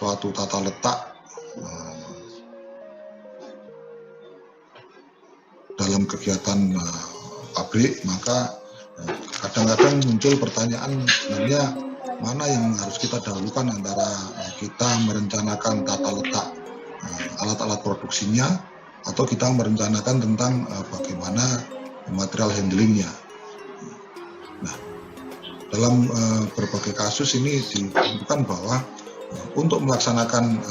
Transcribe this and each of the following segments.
Suatu tata letak dalam kegiatan pabrik, maka kadang-kadang muncul pertanyaan sebenarnya mana yang harus kita dahulukan antara kita merencanakan tata letak alat-alat produksinya atau kita merencanakan tentang bagaimana material handlingnya. Nah, dalam berbagai kasus ini ditentukan bahwa untuk melaksanakan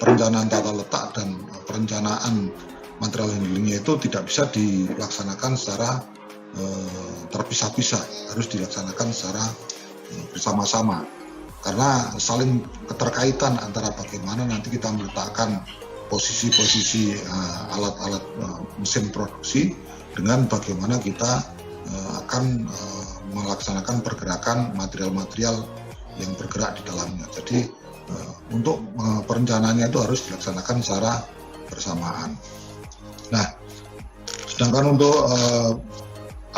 perencanaan tata letak dan perencanaan material handlingnya itu tidak bisa dilaksanakan secara terpisah-pisah, harus dilaksanakan secara bersama-sama karena saling keterkaitan antara bagaimana nanti kita meletakkan posisi-posisi alat-alat mesin produksi dengan bagaimana kita akan melaksanakan pergerakan material-material yang bergerak di dalamnya. Jadi untuk perencanaannya itu harus dilaksanakan secara bersamaan. Nah, sedangkan untuk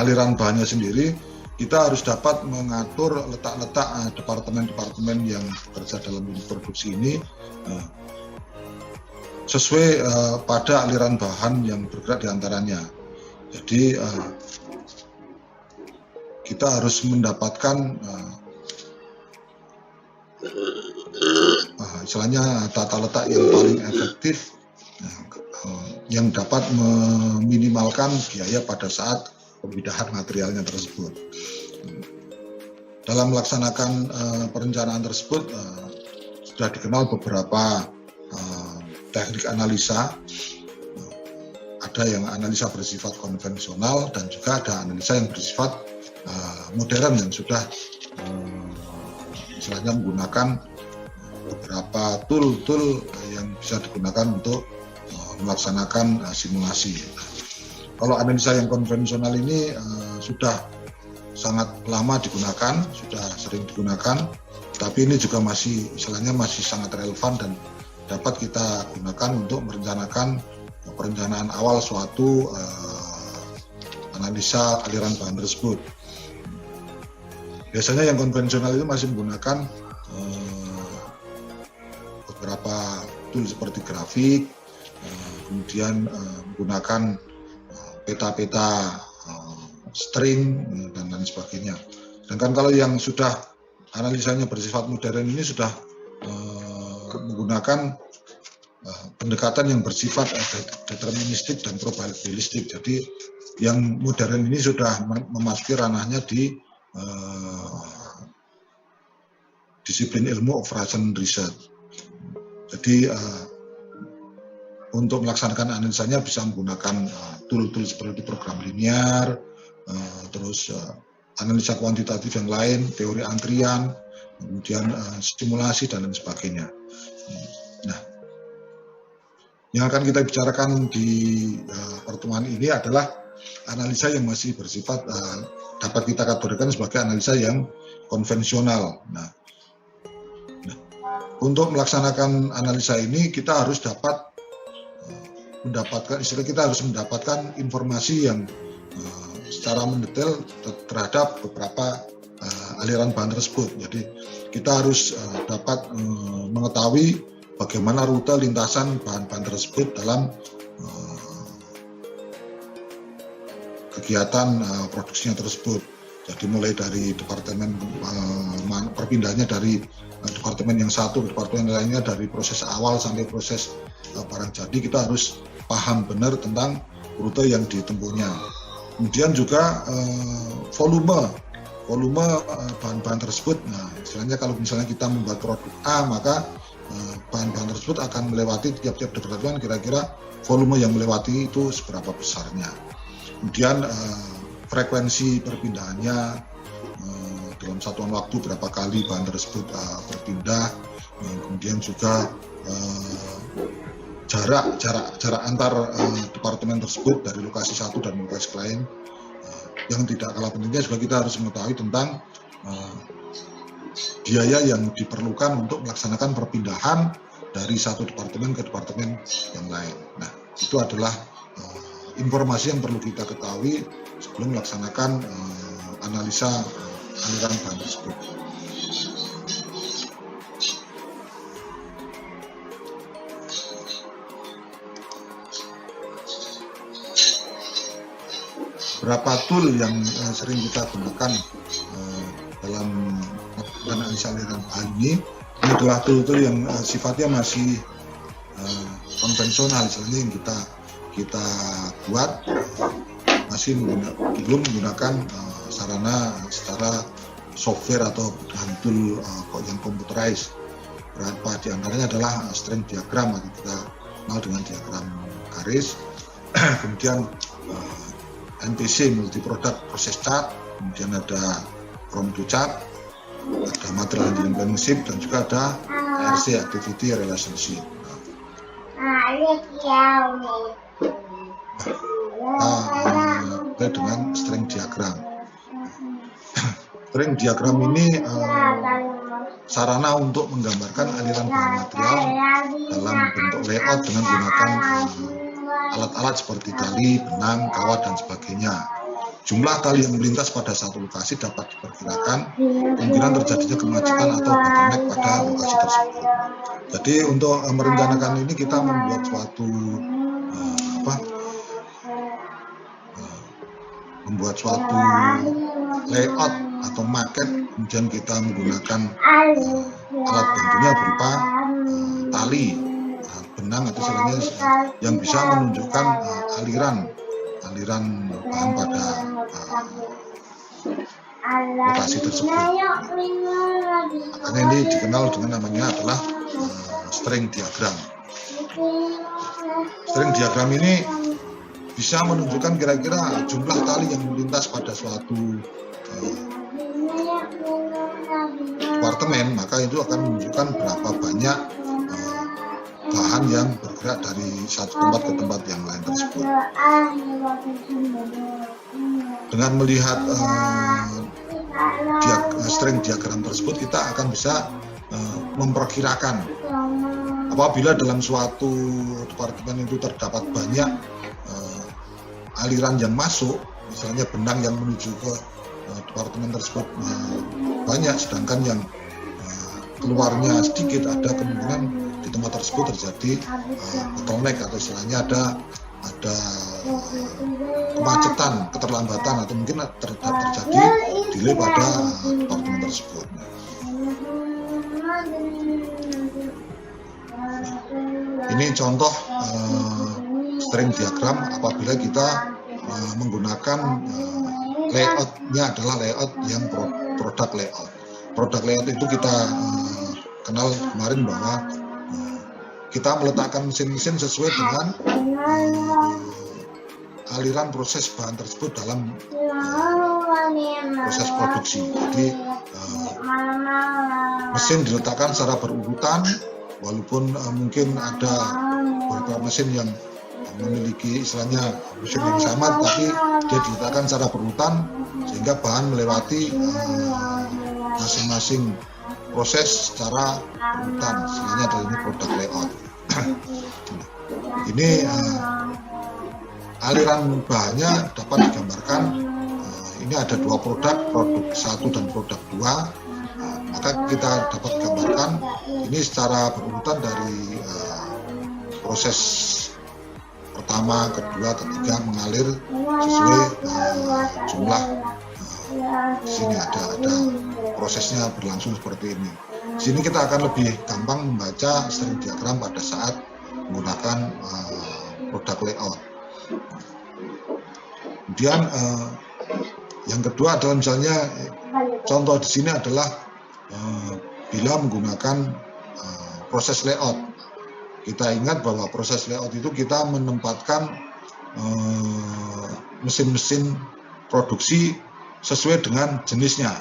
aliran bahannya sendiri, kita harus dapat mengatur letak-letak departemen-departemen yang bekerja dalam unit produksi ini sesuai pada aliran bahan yang bergerak di antaranya. Jadi kita harus mendapatkan istilahnya tata letak yang paling efektif yang dapat meminimalkan biaya pada saat pemindahan materialnya tersebut. Dalam melaksanakan perencanaan tersebut sudah dikenal beberapa teknik analisa. Ada yang analisa bersifat konvensional dan juga ada analisa yang bersifat modern yang sudah istilahnya menggunakan beberapa tool yang bisa digunakan untuk melaksanakan simulasi. Kalau analisa yang konvensional ini sudah sangat lama digunakan, sudah sering digunakan, tapi ini juga masih istilahnya masih sangat relevan dan dapat kita gunakan untuk merencanakan perencanaan awal suatu analisa aliran bahan tersebut. Biasanya yang konvensional itu masih menggunakan beberapa tool seperti grafik, kemudian menggunakan peta-peta string dan lain sebagainya. Sedangkan kalau yang sudah analisanya bersifat modern ini sudah menggunakan pendekatan yang bersifat deterministik dan probabilistik. Jadi yang modern ini sudah memasuki ranahnya di disiplin ilmu operation research. Jadi untuk melaksanakan analisanya bisa menggunakan tool-tool seperti program linear, terus analisa kuantitatif yang lain, teori antrian, kemudian simulasi dan lain sebagainya. Nah, yang akan kita bicarakan di pertemuan ini adalah analisa yang masih bersifat dapat kita kategorikan sebagai analisa yang konvensional. Nah, untuk melaksanakan analisa ini kita harus dapat mendapatkan, istilah kita harus mendapatkan informasi yang secara mendetail terhadap beberapa aliran bahan tersebut. Jadi kita harus dapat mengetahui bagaimana rute lintasan bahan-bahan tersebut dalam kegiatan produksinya tersebut. Jadi mulai dari departemen perpindahannya dari departemen yang satu ke departemen lainnya, dari proses awal sampai proses barang jadi, kita harus paham benar tentang rute yang ditempuhnya. Kemudian juga volume bahan-bahan tersebut. Nah, istilahnya kalau misalnya kita membuat produk A, maka bahan-bahan tersebut akan melewati tiap-tiap departemen, kira-kira volume yang melewati itu seberapa besarnya. Kemudian frekuensi perpindahannya dalam satuan waktu berapa kali bahan tersebut berpindah, kemudian juga jarak antar departemen tersebut dari lokasi satu dan lokasi lain. Yang tidak kalah pentingnya juga kita harus mengetahui tentang biaya yang diperlukan untuk melaksanakan perpindahan dari satu departemen ke departemen yang lain. Nah, itu adalah informasi yang perlu kita ketahui sebelum melaksanakan analisa aliran bahan tersebut. Beberapa tool yang sering kita gunakan dalam analisa aliran bahan ini adalah tool-tool yang sifatnya masih konvensional, misalnya yang kita buat masih belum menggunakan sarana secara software atau dengan tool yang computerized. Beberapa di antaranya adalah strength diagram atau kita kenal dengan diagram garis, kemudian MPC multi product process chart, kemudian ada from to chart, ada material engineering planning sheet, dan juga ada ARC activity relationship. Dengan strength diagram. Strength diagram ini sarana untuk menggambarkan aliran bahan material dalam bentuk layout dengan menggunakan alat-alat seperti tali, benang, kawat, dan sebagainya. Jumlah tali yang melintas pada satu lokasi dapat diperkirakan kemungkinan terjadinya kemacetan atau bottleneck pada lokasi tersebut. Jadi untuk merencanakan ini kita membuat suatu layout atau maket, kemudian kita menggunakan alat bantunya berupa tali, benang atau istilahnya yang bisa menunjukkan aliran bahan pada lokasi tersebut. Makanya ini dikenal dengan namanya adalah strength diagram. Strength diagram ini bisa menunjukkan kira-kira jumlah tali yang melintas pada suatu departemen, maka itu akan menunjukkan berapa banyak bahan yang bergerak dari satu tempat ke tempat yang lain tersebut. Dengan melihat strength diagram tersebut, kita akan bisa memperkirakan apabila dalam suatu departemen itu terdapat banyak aliran yang masuk, misalnya benang yang menuju ke departemen tersebut banyak, sedangkan yang keluarnya sedikit, ada kemungkinan di tempat tersebut terjadi bottleneck atau istilahnya ada kemacetan, keterlambatan, atau mungkin terjadi delay pada departemen tersebut. Ini contoh strength diagram apabila kita menggunakan layoutnya adalah layout yang product layout. Product layout itu kita kenal kemarin bahwa kita meletakkan mesin-mesin sesuai dengan aliran proses bahan tersebut dalam proses produksi. Jadi mesin diletakkan secara berurutan, walaupun mungkin ada beberapa mesin yang memiliki istilahnya mesin yang sama, tapi dia diletakkan secara berurutan sehingga bahan melewati masing-masing proses secara urutan. Istilahnya adalah ini product layout. Ini aliran bahannya dapat digambarkan. Ini ada dua produk 1 dan produk 2. Maka kita dapat gambarkan ini secara berurutan dari proses pertama, kedua, ketiga mengalir sesuai jumlah. Di sini ada prosesnya berlangsung seperti ini. Di sini kita akan lebih gampang membaca strength diagram pada saat menggunakan product layout. Kemudian yang kedua adalah misalnya contoh di sini adalah bila menggunakan proses layout. Kita ingat bahwa proses layout itu kita menempatkan mesin-mesin produksi sesuai dengan jenisnya,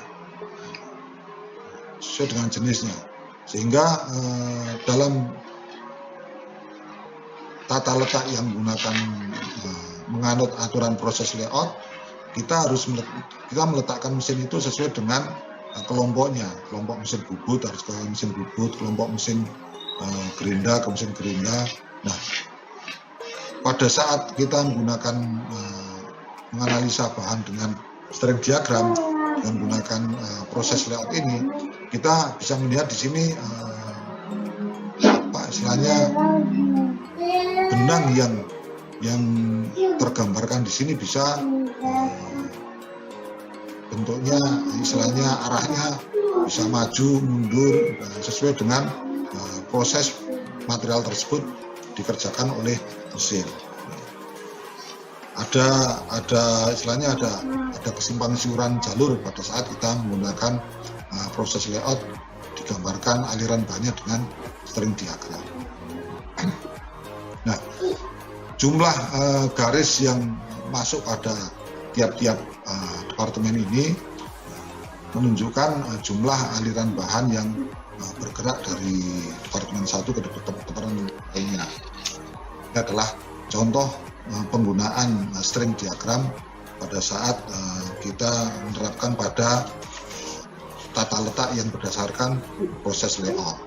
sehingga dalam tata letak yang menggunakan menganut aturan proses layout, kita meletakkan mesin itu sesuai dengan kelompoknya, kelompok mesin bubut harus ke mesin bubut, kelompok mesin gerinda ke mesin gerinda. Nah, pada saat kita menggunakan menganalisa bahan dengan strength diagram dan menggunakan proses layout ini, kita bisa melihat di sini istilahnya benang yang tergambarkan di sini bisa bentuknya, istilahnya arahnya bisa maju mundur sesuai dengan proses material tersebut dikerjakan oleh mesin. Ada istilahnya ada kesimpang siuran jalur pada saat kita menggunakan proses layout, digambarkan aliran bahannya dengan string diagram. Nah, jumlah garis yang masuk pada tiap-tiap departemen ini menunjukkan jumlah aliran bahan yang bergerak dari departemen satu ke departemen lainnya. Ini adalah contoh penggunaan string diagram pada saat kita menerapkan pada tata letak yang berdasarkan proses layout.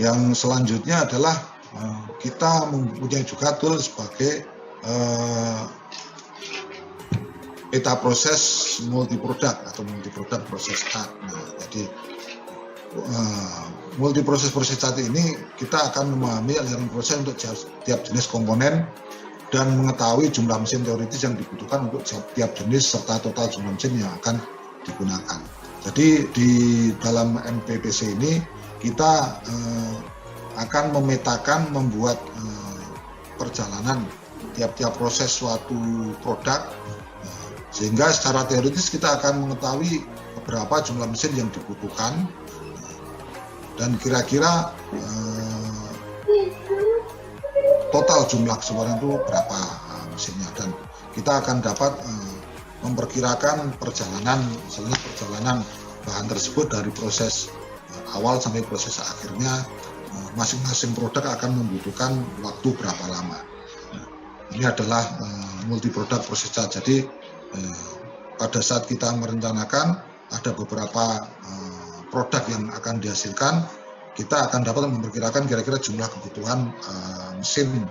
Yang selanjutnya adalah kita mempunyai juga tool sebagai peta proses multi produk atau multi produk proses chart. Nah, jadi multi proses chart ini kita akan memahami aliran proses untuk tiap jenis komponen dan mengetahui jumlah mesin teoritis yang dibutuhkan untuk tiap jenis serta total jumlah mesin yang akan digunakan. Jadi di dalam MPPC ini kita akan memetakan, membuat perjalanan tiap-tiap proses suatu produk, sehingga secara teoritis kita akan mengetahui berapa jumlah mesin yang dibutuhkan dan kira-kira total jumlah keseluruhan itu berapa mesinnya, dan kita akan dapat memperkirakan perjalanan bahan tersebut dari proses awal sampai proses akhirnya masing-masing produk akan membutuhkan waktu berapa lama. Nah, ini adalah multi produk proses chart. Jadi pada saat kita merencanakan ada beberapa produk yang akan dihasilkan, kita akan dapat memperkirakan kira-kira jumlah kebutuhan mesin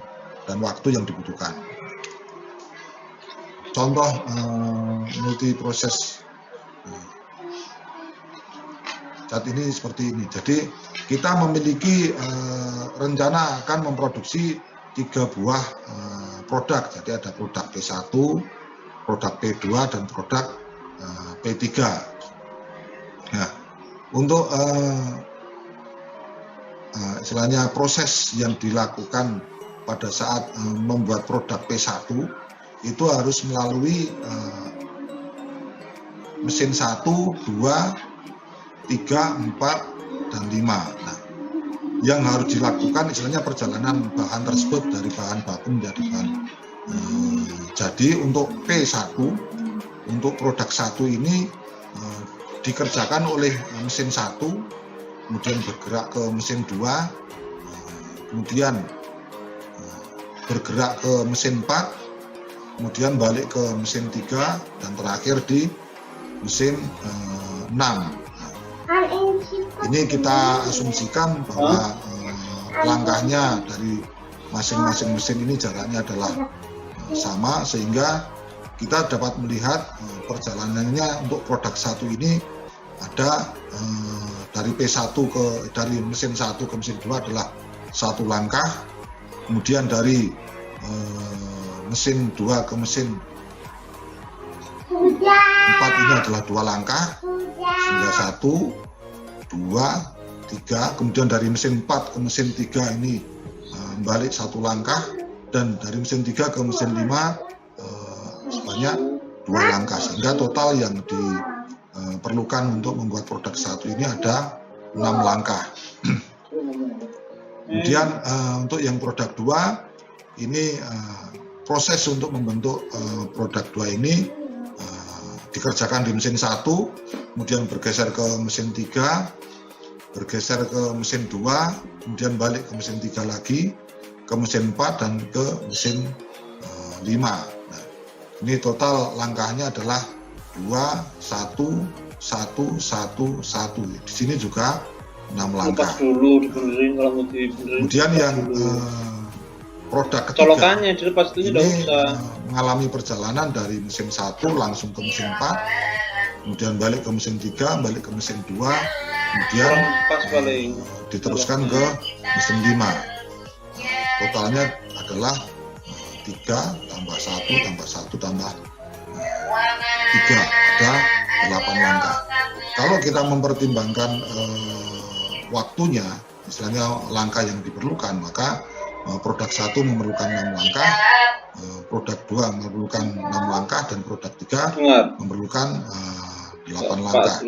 dan waktu yang dibutuhkan. Contoh multi proses saat ini seperti ini. Jadi kita memiliki rencana akan memproduksi 3 buah produk. Jadi ada produk P1, produk P2 dan produk P3. Nah, untuk istilahnya proses yang dilakukan pada saat membuat produk P1 itu harus melalui mesin 1, 2, 3, 4, dan 5. Nah, yang harus dilakukan istilahnya perjalanan bahan tersebut dari bahan baku menjadi bahan jadi untuk P1, untuk produk 1 ini dikerjakan oleh mesin 1, kemudian bergerak ke mesin 2, kemudian bergerak ke mesin 4, kemudian balik ke mesin 3, dan terakhir di mesin 6. Ini kita asumsikan bahwa langkahnya dari masing-masing mesin ini jaraknya adalah sama, sehingga kita dapat melihat perjalanannya untuk produk 1 ini ada dari P1 dari mesin 1 ke mesin 2 adalah 1 langkah, kemudian dari mesin 2 ke mesin 4 ini adalah 2 langkah, sehingga 1, 2, 3, kemudian dari mesin 4 ke mesin 3 ini balik 1 langkah, dan dari mesin 3 ke mesin 5 sebanyak 2 langkah, sehingga total yang diperlukan untuk membuat produk 1 ini ada 6 langkah. Kemudian untuk yang produk 2 ini proses untuk membentuk produk 2 ini dikerjakan di mesin 1, kemudian bergeser ke mesin 3, bergeser ke mesin 2, kemudian balik ke mesin 3 lagi, ke mesin 4 dan ke mesin 5. Nah, ini total langkahnya adalah 2, 1, 1, 1, 1. Di sini juga 6 langkah. Dulu dibenerin, kalau mau dibenerin. Kemudian yang produk ketiga colokannya dilepas dulu, ini mengalami perjalanan dari mesin 1 langsung ke mesin 4, kemudian balik ke mesin 3, balik ke mesin 2, kemudian diteruskan ke mesin 5. Totalnya adalah 3 tambah 1 tambah 1 tambah 3, ada 8 langkah. Kalau kita mempertimbangkan waktunya, istilahnya langkah yang diperlukan, maka produk 1 memerlukan 6 langkah, produk 2 memerlukan 6 langkah, dan produk 3 memerlukan 8 langkah.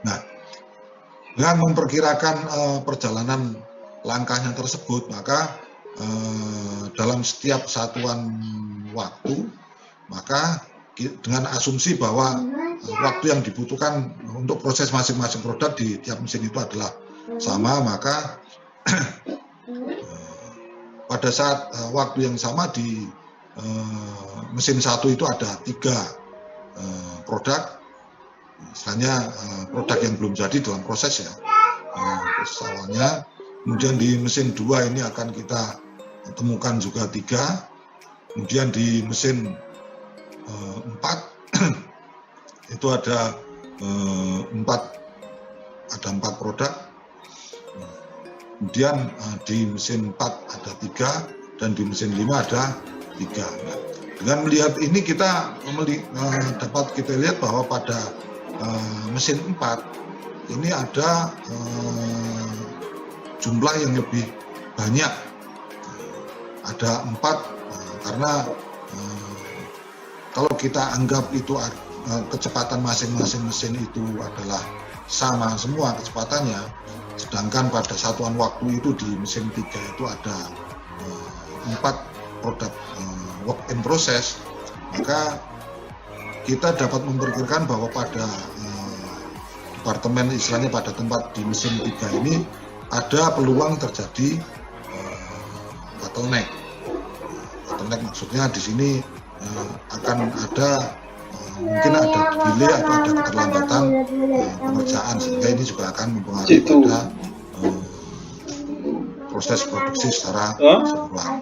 Nah, dengan memperkirakan perjalanan langkahnya tersebut, maka dalam setiap satuan waktu, maka dengan asumsi bahwa waktu yang dibutuhkan untuk proses masing-masing produk di tiap mesin itu adalah sama, maka pada saat waktu yang sama di mesin 1 itu ada 3 produk, misalnya produk yang belum jadi dalam proses ya, proses awalnya. Kemudian di mesin 2 ini akan kita temukan juga 3, kemudian di mesin 4 itu ada 4 produk, kemudian di mesin 4 ada 3, dan di mesin 5 ada 3. Nah, dengan melihat ini kita dapat kita lihat bahwa pada mesin 4 ini ada jumlah yang lebih banyak, ada 4, karena kalau kita anggap itu kecepatan masing-masing mesin itu adalah sama semua kecepatannya, sedangkan pada satuan waktu itu di mesin 3 itu ada 4 produk work in process, maka kita dapat memperkirakan bahwa pada departemen, istilahnya pada tempat di mesin 3 ini ada peluang terjadi bottleneck. Bottleneck maksudnya di sini akan ada mungkin ada delay atau ada keterlambatan pengerjaan, sehingga ini juga akan mempengaruhi pada proses produksi secara keseluruhan.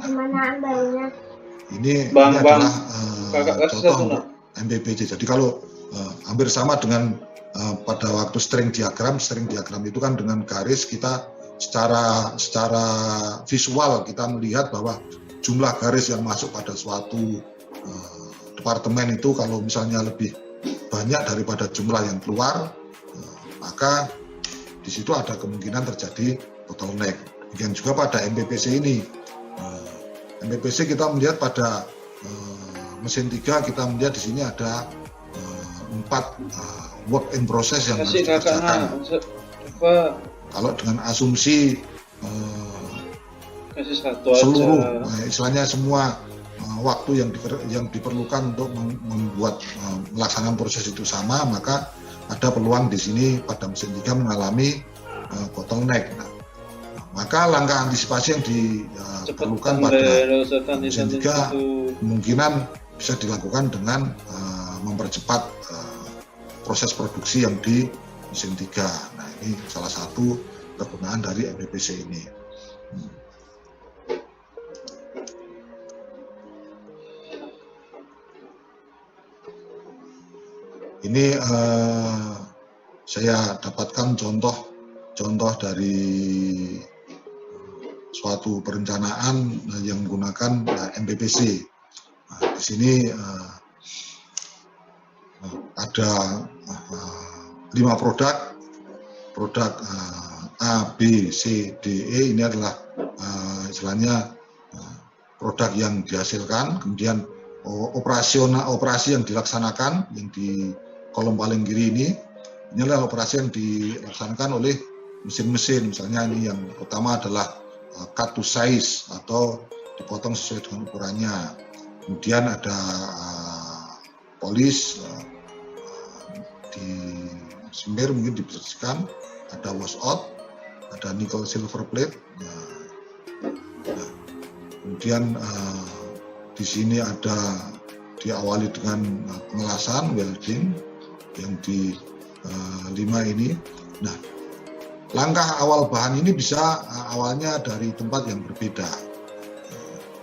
Ini adalah contoh untuk MPPC. Jadi kalau hampir sama dengan pada waktu string diagram itu kan dengan garis, kita secara visual kita melihat bahwa jumlah garis yang masuk pada suatu departemen itu kalau misalnya lebih banyak daripada jumlah yang keluar, maka di situ ada kemungkinan terjadi bottleneck. Demikian juga pada MPPC ini. MPPC kita melihat pada mesin 3, kita melihat di sini ada 4 work in process yang harus dikerjakan. Kalau dengan asumsi seluruh, istilahnya semua waktu yang diperlukan untuk membuat melaksanakan proses itu sama, maka ada peluang di sini pada mesin 3 mengalami bottleneck. Nah, maka langkah antisipasi yang diperlukan pada mesin 3 kemungkinan bisa dilakukan dengan mempercepat proses produksi yang di mesin 3. Nah, ini salah satu kegunaan dari MPPC ini. Ini saya dapatkan contoh dari suatu perencanaan yang menggunakan MPPC. Nah, di sini ada 5 produk A, B, C, D, E. Ini adalah istilahnya produk yang dihasilkan, kemudian operasi yang dilaksanakan, yang di kolom paling kiri ini adalah operasi yang dilaksanakan oleh mesin-mesin. Misalnya ini yang pertama adalah cut to size atau dipotong sesuai dengan ukurannya. Kemudian ada polish, disemir, mungkin dibersihkan. ada washout, ada nickel silver plate. Kemudian di sini ada diawali dengan pengelasan welding yang di 5 ini. Nah, langkah awal bahan ini bisa awalnya dari tempat yang berbeda.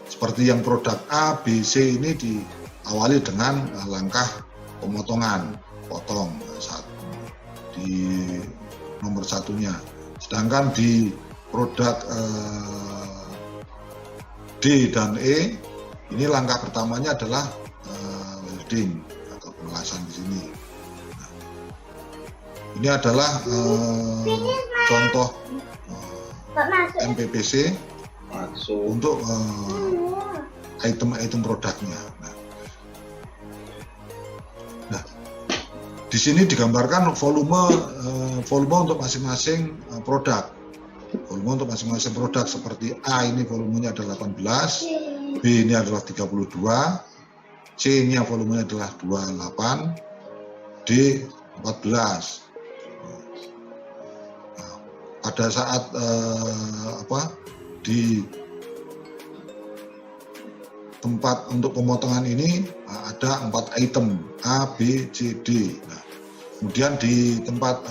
Seperti yang produk A, B, C ini diawali dengan langkah pemotongan, potong di nomor satunya. Sedangkan di produk D dan E, ini langkah pertamanya adalah welding atau pengelasan di sini. Nah, ini adalah contoh MPPC untuk item-item produknya. Nah, di sini digambarkan volume untuk masing-masing produk. Volume untuk masing-masing produk seperti A ini volumenya adalah 18, B ini adalah 32, C ini yang volumenya adalah 28, D 14. Nah, pada saat di tempat untuk pemotongan ini ada 4 item A, B, C, D. Nah, kemudian di tempat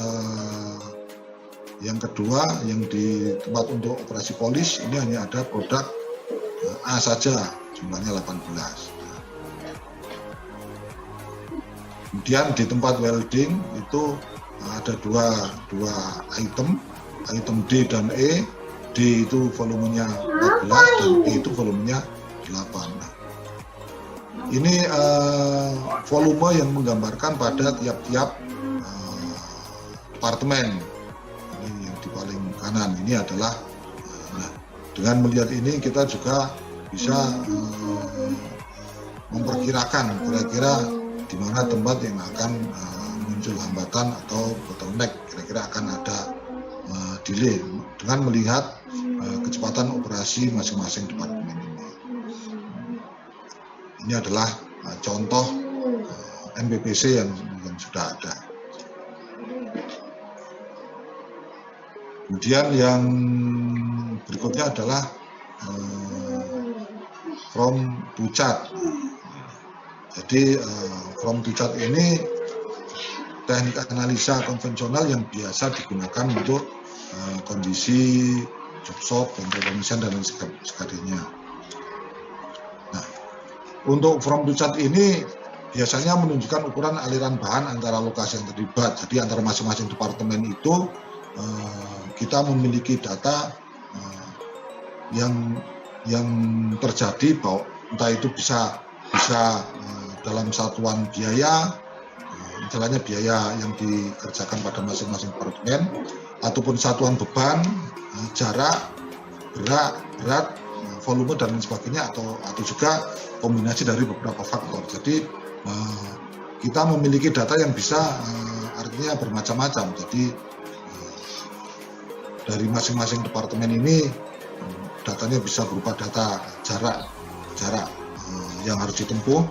yang kedua, yang di tempat untuk operasi polish ini hanya ada produk A saja, jumlahnya 18. Kemudian di tempat welding itu ada dua item D dan E. D itu volumenya 14 dan E itu volumenya 8. Nah, ini volume yang menggambarkan pada tiap-tiap departemen. Ini yang di paling kanan ini adalah nah, dengan melihat ini kita juga bisa memperkirakan kira-kira di mana tempat yang akan muncul hambatan atau bottleneck, kira-kira akan ada delay dengan melihat kecepatan operasi masing-masing departemen ini. Ini adalah contoh MPPC yang sudah ada. Kemudian yang berikutnya adalah from to chart. Jadi from to chart ini teknik analisa konvensional yang biasa digunakan untuk kondisi job shop, kontrol pemeriksaan dan lain sebagainya. Nah, untuk from to chart ini biasanya menunjukkan ukuran aliran bahan antara lokasi yang terlibat. Jadi antara masing-masing departemen itu kita memiliki data yang terjadi, bahwa entah itu bisa dalam satuan biaya, misalnya biaya yang dikerjakan pada masing-masing departemen, ataupun satuan beban, jarak, berat, volume dan lain sebagainya, atau juga kombinasi dari beberapa faktor. Jadi kita memiliki data yang bisa artinya bermacam-macam. Jadi dari masing-masing departemen ini datanya bisa berupa data jarak yang harus ditempuh,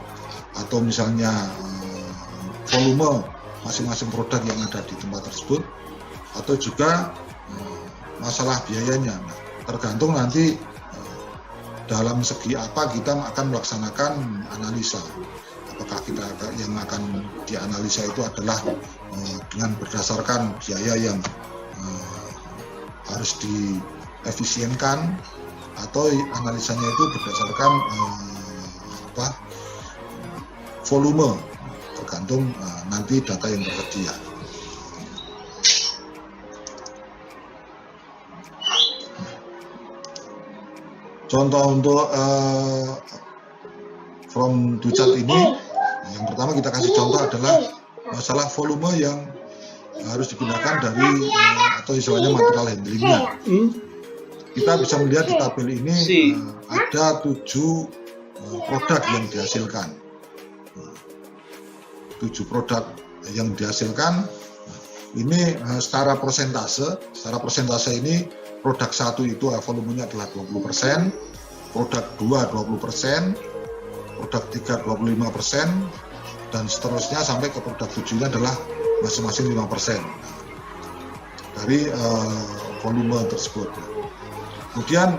atau misalnya volume masing-masing produk yang ada di tempat tersebut, atau juga masalah biayanya. Nah, tergantung nanti dalam segi apa kita akan melaksanakan analisa. Apakah kita yang akan dianalisa itu adalah dengan berdasarkan biaya yang harus diefisienkan, atau analisanya itu berdasarkan volume, tergantung nanti data yang tersedia. Contoh untuk from to chart ini, yang pertama kita kasih contoh adalah masalah volume yang harus digunakan dari atau istilahnya material handlingnya. Kita bisa melihat di tabel ini ada 7 produk yang dihasilkan. 7 produk yang dihasilkan ini secara persentase ini produk 1 itu volumenya adalah 20%, produk 2 20%, produk 3 25%, dan seterusnya sampai ke produk 7 ini adalah masing-masing 5%. dari volume tersebut. Kemudian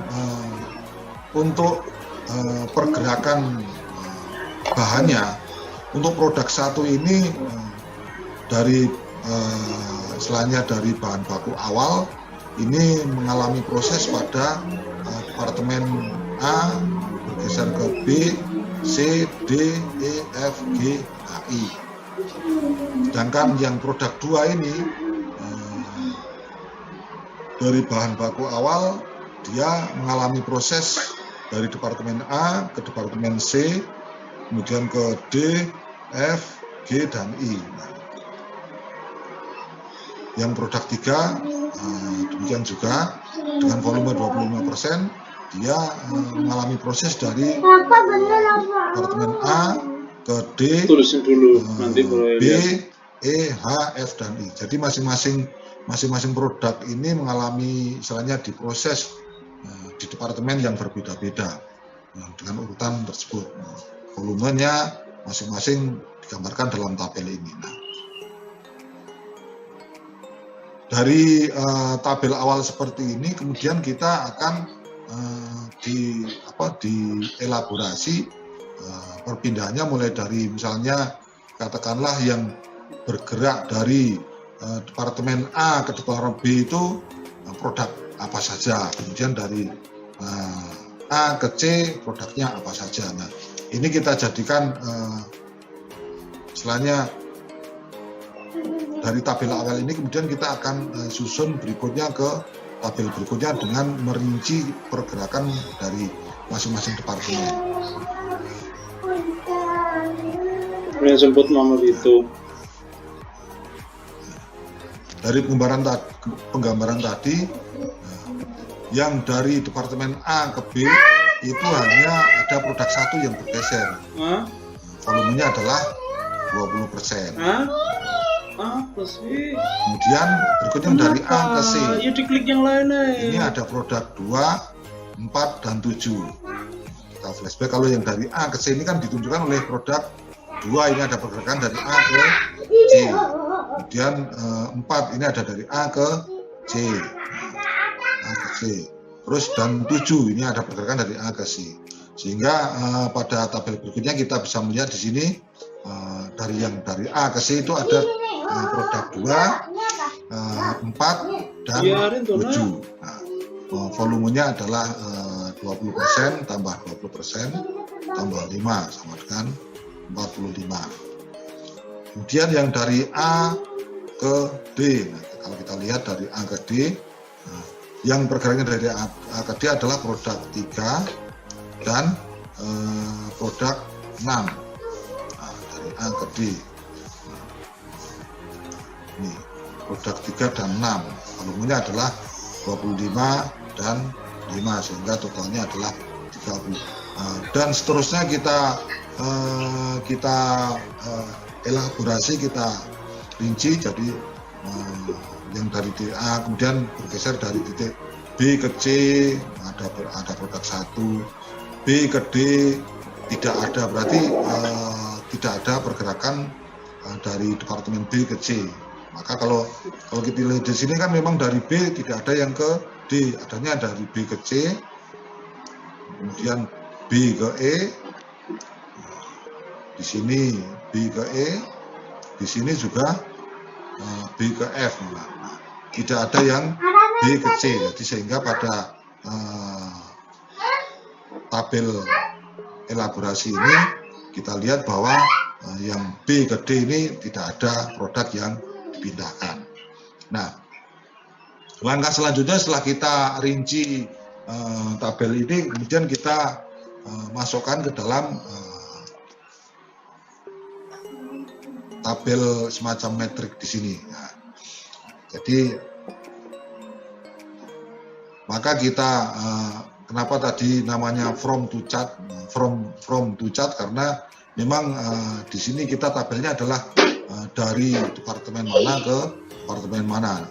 untuk pergerakan bahannya, untuk produk satu ini dari selainnya dari bahan baku awal ini mengalami proses pada departemen A bergeser ke B, C, D, E, F, G, H, I. Sedangkan yang produk 2 ini dari bahan baku awal dia mengalami proses dari departemen A ke departemen C, kemudian ke D, F, G, dan I. Yang produk 3 demikian juga dengan volume 25%, dia mengalami proses dari departemen A ke D, Tulisin dulu nanti B, E, H, F, dan I. Jadi masing-masing produk ini mengalami istilahnya diproses di departemen yang berbeda-beda dengan urutan tersebut. Volumenya masing-masing digambarkan dalam tabel ini. Dari tabel awal seperti ini kemudian kita akan dielaborasi perpindahannya mulai dari misalnya katakanlah yang bergerak dari departemen A ke departemen B itu produk apa saja, kemudian dari A ke C produknya apa saja. Nah, ini kita jadikan istilahnya dari tabel awal ini kemudian kita akan susun berikutnya ke tabel berikutnya dengan merinci pergerakan dari masing-masing departemen. Yang sempat nomor itu. Dari penggambaran tadi, yang dari departemen A ke B itu hanya ada produk satu yang bergeser. Volumenya adalah 20%. Apa sih? Kemudian berikutnya dari A ke C. Ya diklik yang lain aja. Ini ada produk 2, 4, dan 7. Kita flashback, kalau yang dari A ke C ini kan ditunjukkan oleh produk 2, ini ada pergerakan dari A ke C. Kemudian 4 ini ada dari A ke C. A ke C. Terus dan 7 ini ada pergerakan dari A ke C. Sehingga pada tabel berikutnya kita bisa melihat di sini dari A ke C itu ada produk 2, 4, dan 7. Nah, volumenya adalah 20% tambah 20% tambah 5 sama dengan 45. Kemudian yang dari A ke D, nah, kalau kita lihat dari A ke D, yang pergerakannya dari A ke D adalah produk 3 dan produk 6. Nah, dari A ke D. Ini produk 3 dan 6. Volumenya adalah 25 dan 5 sehingga totalnya adalah 30. Dan seterusnya kita elaborasi, kita rinci. Jadi yang dari titik A kemudian bergeser dari titik B ke C, ada produk 1, B ke D tidak ada, berarti tidak ada pergerakan dari departemen B ke C. Maka kalau kita lihat di sini kan memang dari B tidak ada yang ke D, adanya dari B ke C, kemudian B ke E, di sini B ke E, di sini juga B ke F. Nah, tidak ada yang B ke C, jadi sehingga pada tabel elaborasi ini kita lihat bahwa yang B ke D ini tidak ada produk yang dipindahkan. Nah, langkah selanjutnya setelah kita rinci tabel ini, kemudian kita masukkan ke dalam tabel semacam metrik di sini. Nah, jadi maka kita kenapa tadi namanya from to chart karena memang di sini kita tabelnya adalah dari departemen mana ke departemen mana.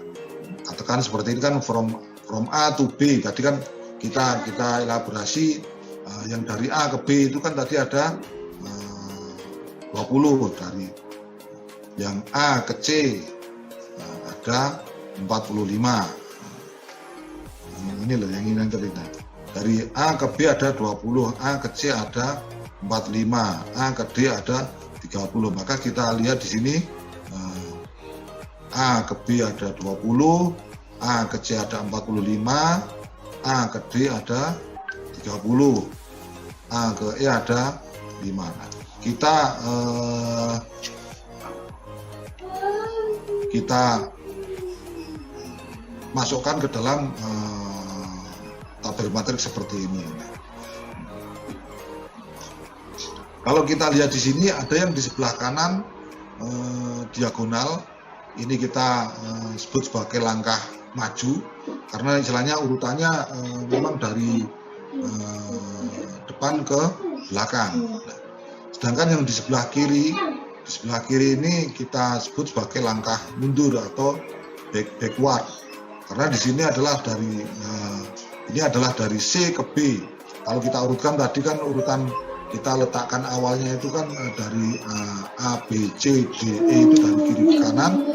Katakan seperti ini kan from A to B. Tadi kan kita elaborasi yang dari A ke B itu kan tadi ada 20, dari yang A ke C ada 45. Ini loh yang ini cerita. Dari A ke B ada 20, A ke C ada 45, A ke D ada 30. Maka kita lihat di sini A ke B ada 20, A ke C ada 45, A ke D ada 30, A ke E ada 5. Nah, kita masukkan ke dalam tabel matrik seperti ini. Kalau kita lihat di sini ada yang di sebelah kanan diagonal, ini kita sebut sebagai langkah maju karena istilahnya urutannya memang dari depan ke belakang. Sedangkan yang di sebelah kiri ini kita sebut sebagai langkah mundur atau backward. Karena di sini adalah dari C ke B. Kalau kita urutkan tadi kan urutan kita letakkan awalnya itu kan dari A, B, C, D, E itu dari kiri ke kanan.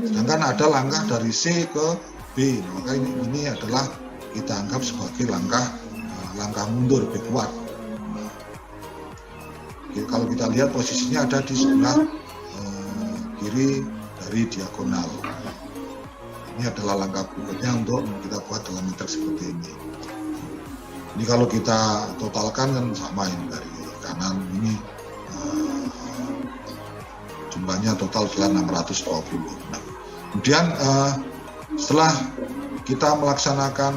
Sedangkan ada langkah dari C ke B. Maka ini adalah kita anggap sebagai langkah mundur backward. Kalau kita lihat posisinya ada di sebelah kiri dari diagonal. Ini adalah langkah berikutnya untuk kita buat dalam matrik seperti ini. Ini kalau kita totalkan kan sama ini dari kanan ini jumlahnya total adalah 620. Nah, kemudian setelah kita melaksanakan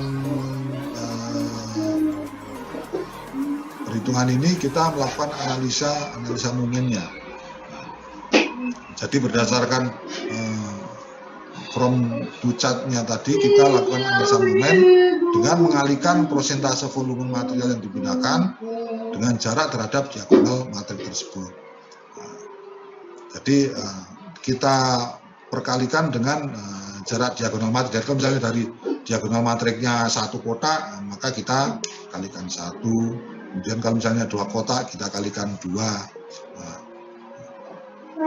perhitungan ini, kita melakukan analisa momennya. Jadi berdasarkan from to chart-nya tadi, kita lakukan analisa momen dengan mengalihkan persentase volume material yang digunakan dengan jarak terhadap diagonal matrik tersebut. Jadi kita perkalikan dengan jarak diagonal matrik. Jadi kalau misalnya dari diagonal matriknya 1 kotak, maka kita kalikan 1. Kemudian kalau misalnya 2 kotak, kita kalikan 2.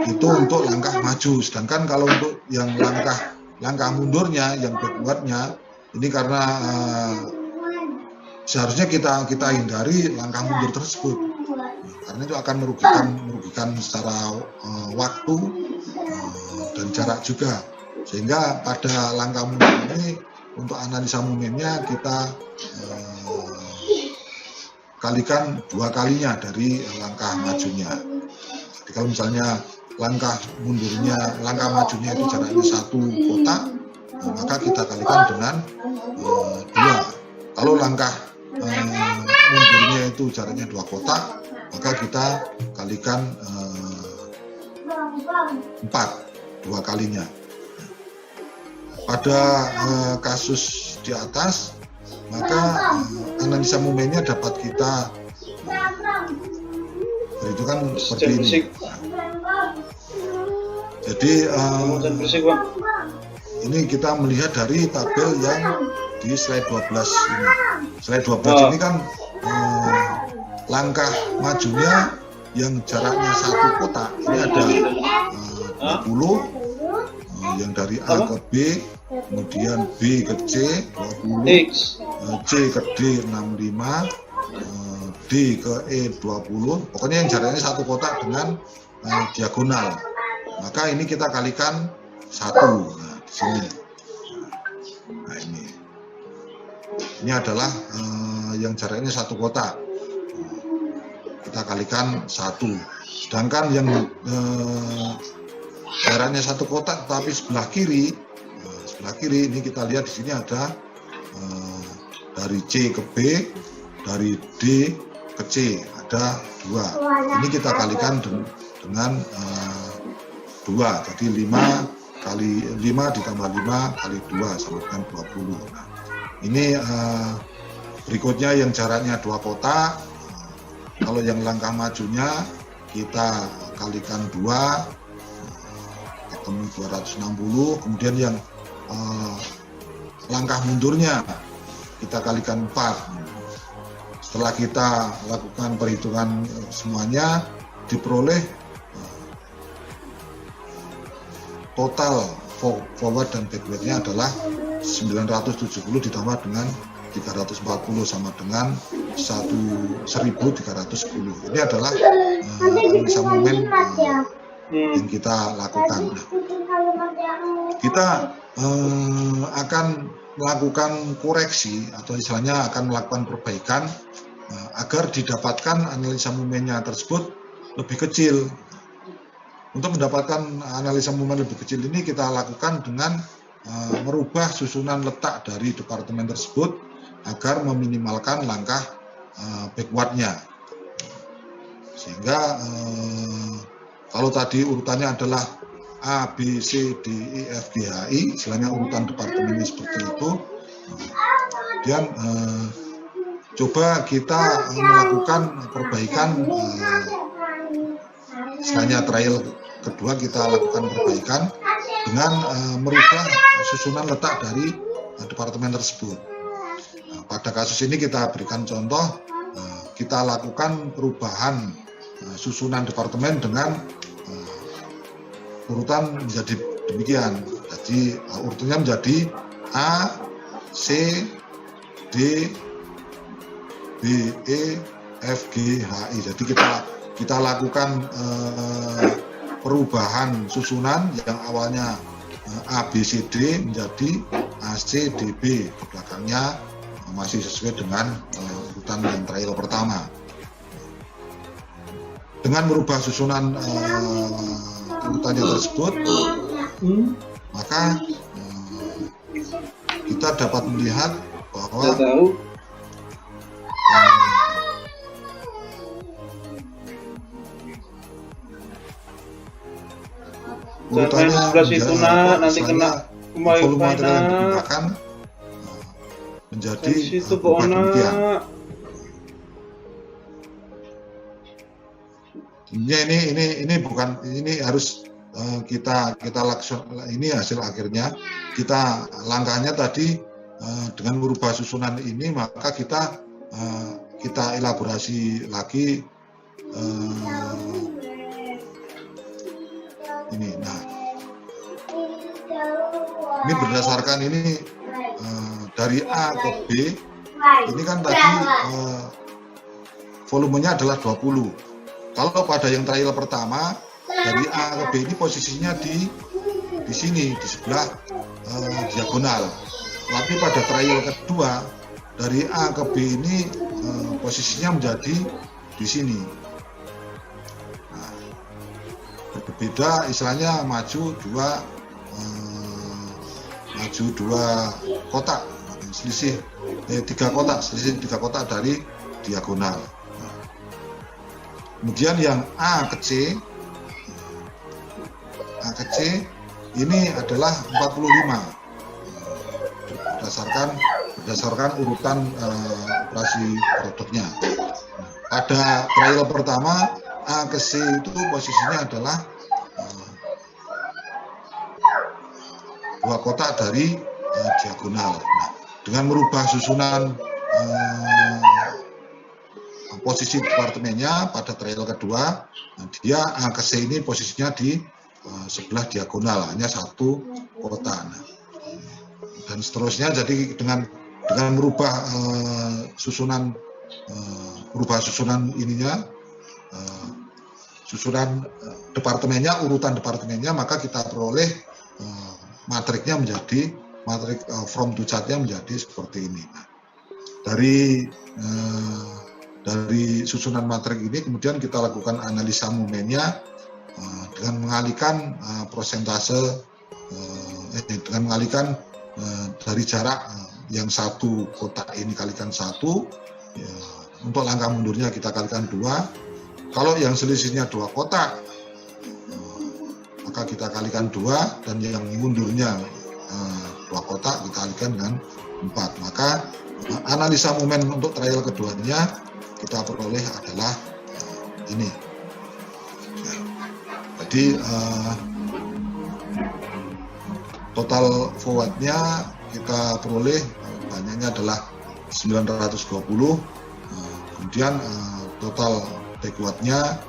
Itu untuk langkah maju. Sedangkan kalau untuk yang langkah mundurnya, yang backwardnya, ini karena seharusnya kita hindari langkah mundur tersebut, karena itu akan merugikan secara waktu dan jarak juga. Sehingga pada langkah mundur ini untuk analisa momennya kita kalikan 2 kalinya dari langkah majunya. Jadi kalau misalnya langkah majunya itu jaraknya 1 kotak, maka kita kalikan dengan 2. Kalau langkah mundurnya itu jaraknya 2 kotak, maka kita kalikan 4, 2 kalinya. Pada kasus di atas, maka analisa momennya dapat kita perhitungan seperti ini. Jadi ini kita melihat dari tabel yang di slide 12 ini. Slide 12 ini kan langkah majunya yang jaraknya 1 kotak. Ini ada 20, yang dari A ke B, kemudian B ke C 20, C ke D 65, D ke E 20. Pokoknya yang jaraknya 1 kotak dengan diagonal. Maka ini kita kalikan 1. Nah, di sini. Nah, ini adalah yang jaraknya 1 kotak. Kita kalikan 1. Sedangkan yang jaraknya 1 kotak tapi sebelah kiri ini kita lihat di sini ada dari C ke B, dari D ke C ada 2. Ini kita kalikan dengan 2, jadi 5 kali 5 ditambah 5 kali 2 sama dengan 20. Nah, ini berikutnya yang jaraknya 2 kotak. Kalau yang langkah majunya kita kalikan 2, ketemu 260. Kemudian yang langkah mundurnya kita kalikan 4. Setelah kita lakukan perhitungan semuanya, diperoleh total forward dan backwardnya adalah 970 ditambah dengan 340 sama dengan 1310. Ini adalah analisa momen yang kita lakukan. Kita akan melakukan koreksi atau istilahnya akan melakukan perbaikan agar didapatkan analisa momennya tersebut lebih kecil. Untuk mendapatkan analisa momen lebih kecil ini kita lakukan dengan merubah susunan letak dari departemen tersebut agar meminimalkan langkah backwardnya. Sehingga kalau tadi urutannya adalah A, B, C, D, E, F, G, H, I, istilahnya urutan departemennya seperti itu. Kemudian coba kita melakukan perbaikan, istilahnya trial kedua kita lakukan perbaikan dengan merubah susunan letak dari departemen tersebut. Pada kasus ini kita berikan contoh, kita lakukan perubahan susunan departemen dengan urutan menjadi demikian. Jadi urutannya menjadi A, C, D, B, E, F, G, H, I. Jadi kita lakukan perubahan susunan yang awalnya A, B, C, D menjadi A, C, D, B. Di belakangnya masih sesuai dengan urutan yang trial pertama. Dengan merubah susunan urutannya tersebut, maka kita dapat melihat bahwa urutannya nanti kena volume material yang digunakan menjadi berubah demikian. Ini bukan, ini harus kita laksanakan, ini hasil akhirnya. Kita langkahnya tadi dengan merubah susunan ini, maka kita elaborasi lagi ini. Nah, ini berdasarkan ini dari A ke B, ini kan tadi volumenya adalah 20. Kalau pada yang trial pertama dari A ke B ini posisinya di sini, di sebelah diagonal. Tapi pada trial kedua dari A ke B ini posisinya menjadi di sini. Nah, berbeda, istilahnya maju dua kotak, selisih 3 kotak dari diagonal. Kemudian yang A ke C ini adalah 45 berdasarkan urutan operasi produknya. Pada trial pertama A ke C itu posisinya adalah 2 kotak dari diagonal. Nah, dengan merubah susunan posisi departemennya pada trial kedua, dia A ke C ini posisinya di sebelah diagonal, hanya 1 kotak. Nah, dan seterusnya, jadi dengan merubah susunan ininya, susunan departemennya, urutan departemennya, maka kita peroleh matriknya menjadi matrik from to chart-nya menjadi seperti ini. Nah, dari susunan matrik ini kemudian kita lakukan analisa momennya dengan mengalihkan persentase, dengan mengalihkan dari jarak yang 1 kotak ini kalikan 1, ya, untuk langkah mundurnya kita kalikan 2. Kalau yang selisihnya 2 kotak, maka kita kalikan 2, dan yang mundurnya 2 kotak kita kalikan dengan 4. Maka analisa momen untuk trial keduanya kita peroleh adalah ini. Jadi total forwardnya kita peroleh banyaknya adalah 920. Kemudian total backwardnya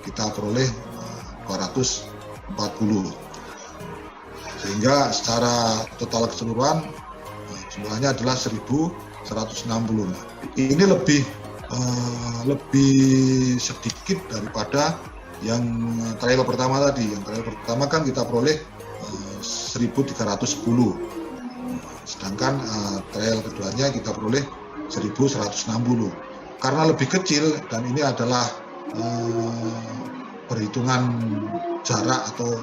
kita peroleh 240. sehingga secara total keseluruhan jumlahnya adalah 1.160. Nah, ini lebih sedikit daripada yang trial pertama tadi. Yang trial pertama kan kita peroleh 1.310, sedangkan trial keduanya kita peroleh 1.160. Karena lebih kecil dan ini adalah perhitungan jarak atau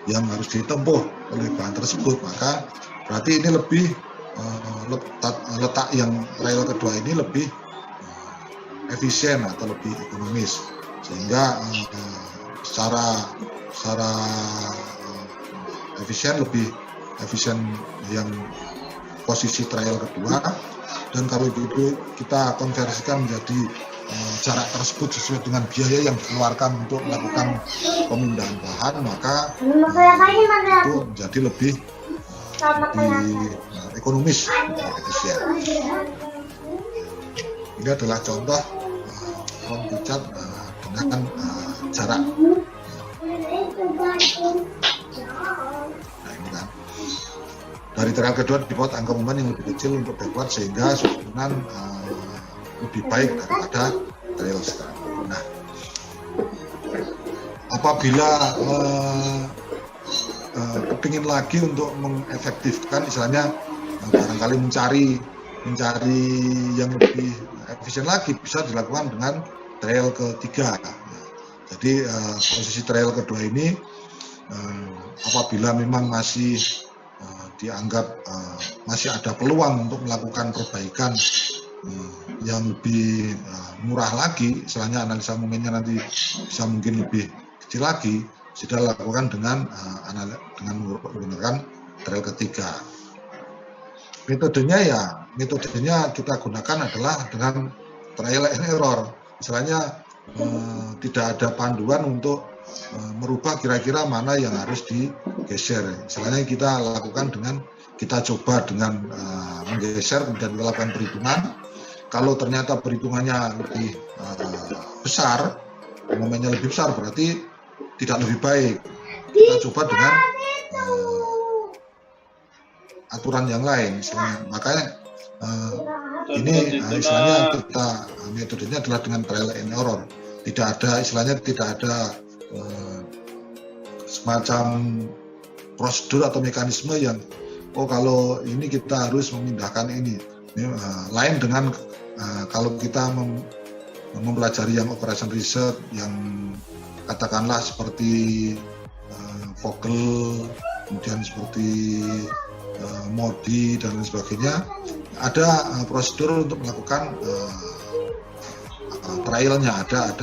yang harus ditempuh oleh bahan tersebut, maka berarti ini lebih letak yang trial kedua ini lebih efisien atau lebih ekonomis, sehingga secara lebih efisien yang posisi trial kedua. Dan kalau itu kita konversikan menjadi jarak tersebut sesuai dengan biaya yang dikeluarkan untuk melakukan pemindahan bahan, maka itu menjadi lebih ekonomis, efisien. Ini adalah contoh front to cat dengan jarak. Nah, ini kan dari trial kedua dibuat angka umum yang lebih kecil untuk backward, sehingga susunan lebih baik daripada trial sekarang. Nah, apabila kepingin lagi untuk mengefektifkan, misalnya barangkali mencari yang lebih efisien lagi, bisa dilakukan dengan trial ketiga. Jadi posisi trial kedua ini apabila memang masih dianggap masih ada peluang untuk melakukan perbaikan yang lebih murah lagi, istilahnya analisa momennya nanti bisa mungkin lebih kecil lagi, sudah lakukan dengan menggunakan trial ketiga. Metodenya kita gunakan adalah dengan trial and error. Istilahnya tidak ada panduan untuk merubah kira-kira mana yang harus digeser. Istilahnya kita lakukan dengan kita coba dengan menggeser, kemudian kita lakukan perhitungan. Kalau ternyata perhitungannya lebih besar, momennya lebih besar, berarti tidak lebih baik. Kita coba dengan aturan yang lain, istilahnya. Makanya ini istilahnya metodenya adalah dengan trial and error. Tidak ada semacam prosedur atau mekanisme yang kalau ini kita harus memindahkan ini. Lain dengan kalau kita mempelajari yang operation research yang katakanlah seperti Vogel, kemudian seperti Modi dan lain sebagainya, ada prosedur untuk melakukan trialnya, ada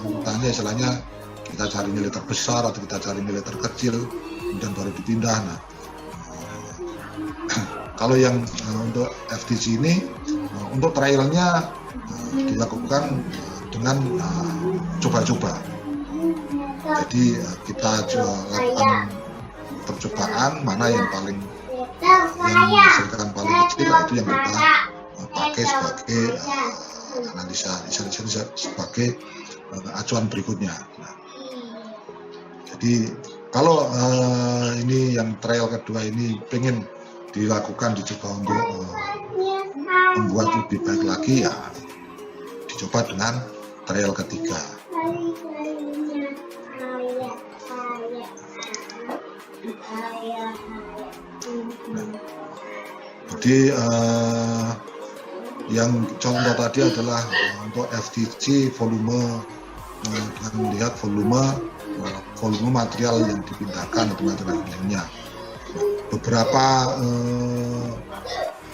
urutannya, istilahnya kita cari nilai terbesar atau kita cari nilai terkecil, kemudian baru dipindah. Nah, kalau yang untuk FTC ini, untuk trialnya dilakukan dengan coba-coba. Jadi kita lakukan percobaan mana yang menghasilkan paling kecil, itu yang kita pakai sebagai analisa, sebagai acuan berikutnya. Nah, jadi kalau ini yang trial kedua ini pengen dilakukan, dicoba untuk membuat lebih baik lagi, ya dicoba dengan trial ketiga. Nah, jadi yang contoh tadi adalah untuk FTC volume, dengan melihat volume material yang dipindahkan atau material lainnya.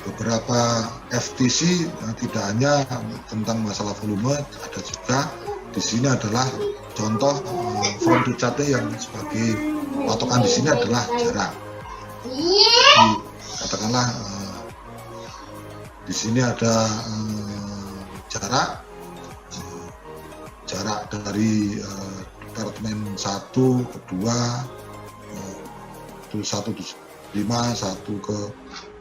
Beberapa FTC tidak hanya tentang masalah volume, ada juga di sini adalah contoh front to chart-nya yang sebagai patokan di sini adalah jarak. Jadi, katakanlah di sini ada jarak dari departemen 1 ke 2, itu 1 ke 5, 1 ke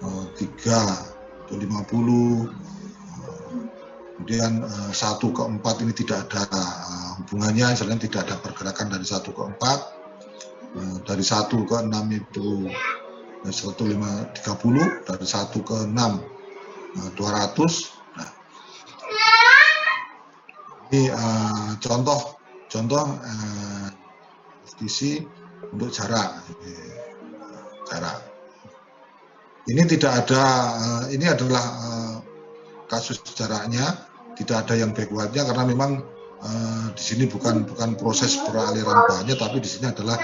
3 itu 50, kemudian 1 ke 4 ini tidak ada hubungannya, misalnya tidak ada pergerakan dari 1 ke 4, dari 1 ke 6 itu 1530, dari 1 ke 6 200. Nah, ini contoh FTC untuk jarak. Jarak ini tidak ada, ini adalah kasus jaraknya, tidak ada yang backwardnya karena memang di sini bukan proses peraliran bahannya, tapi di sini adalah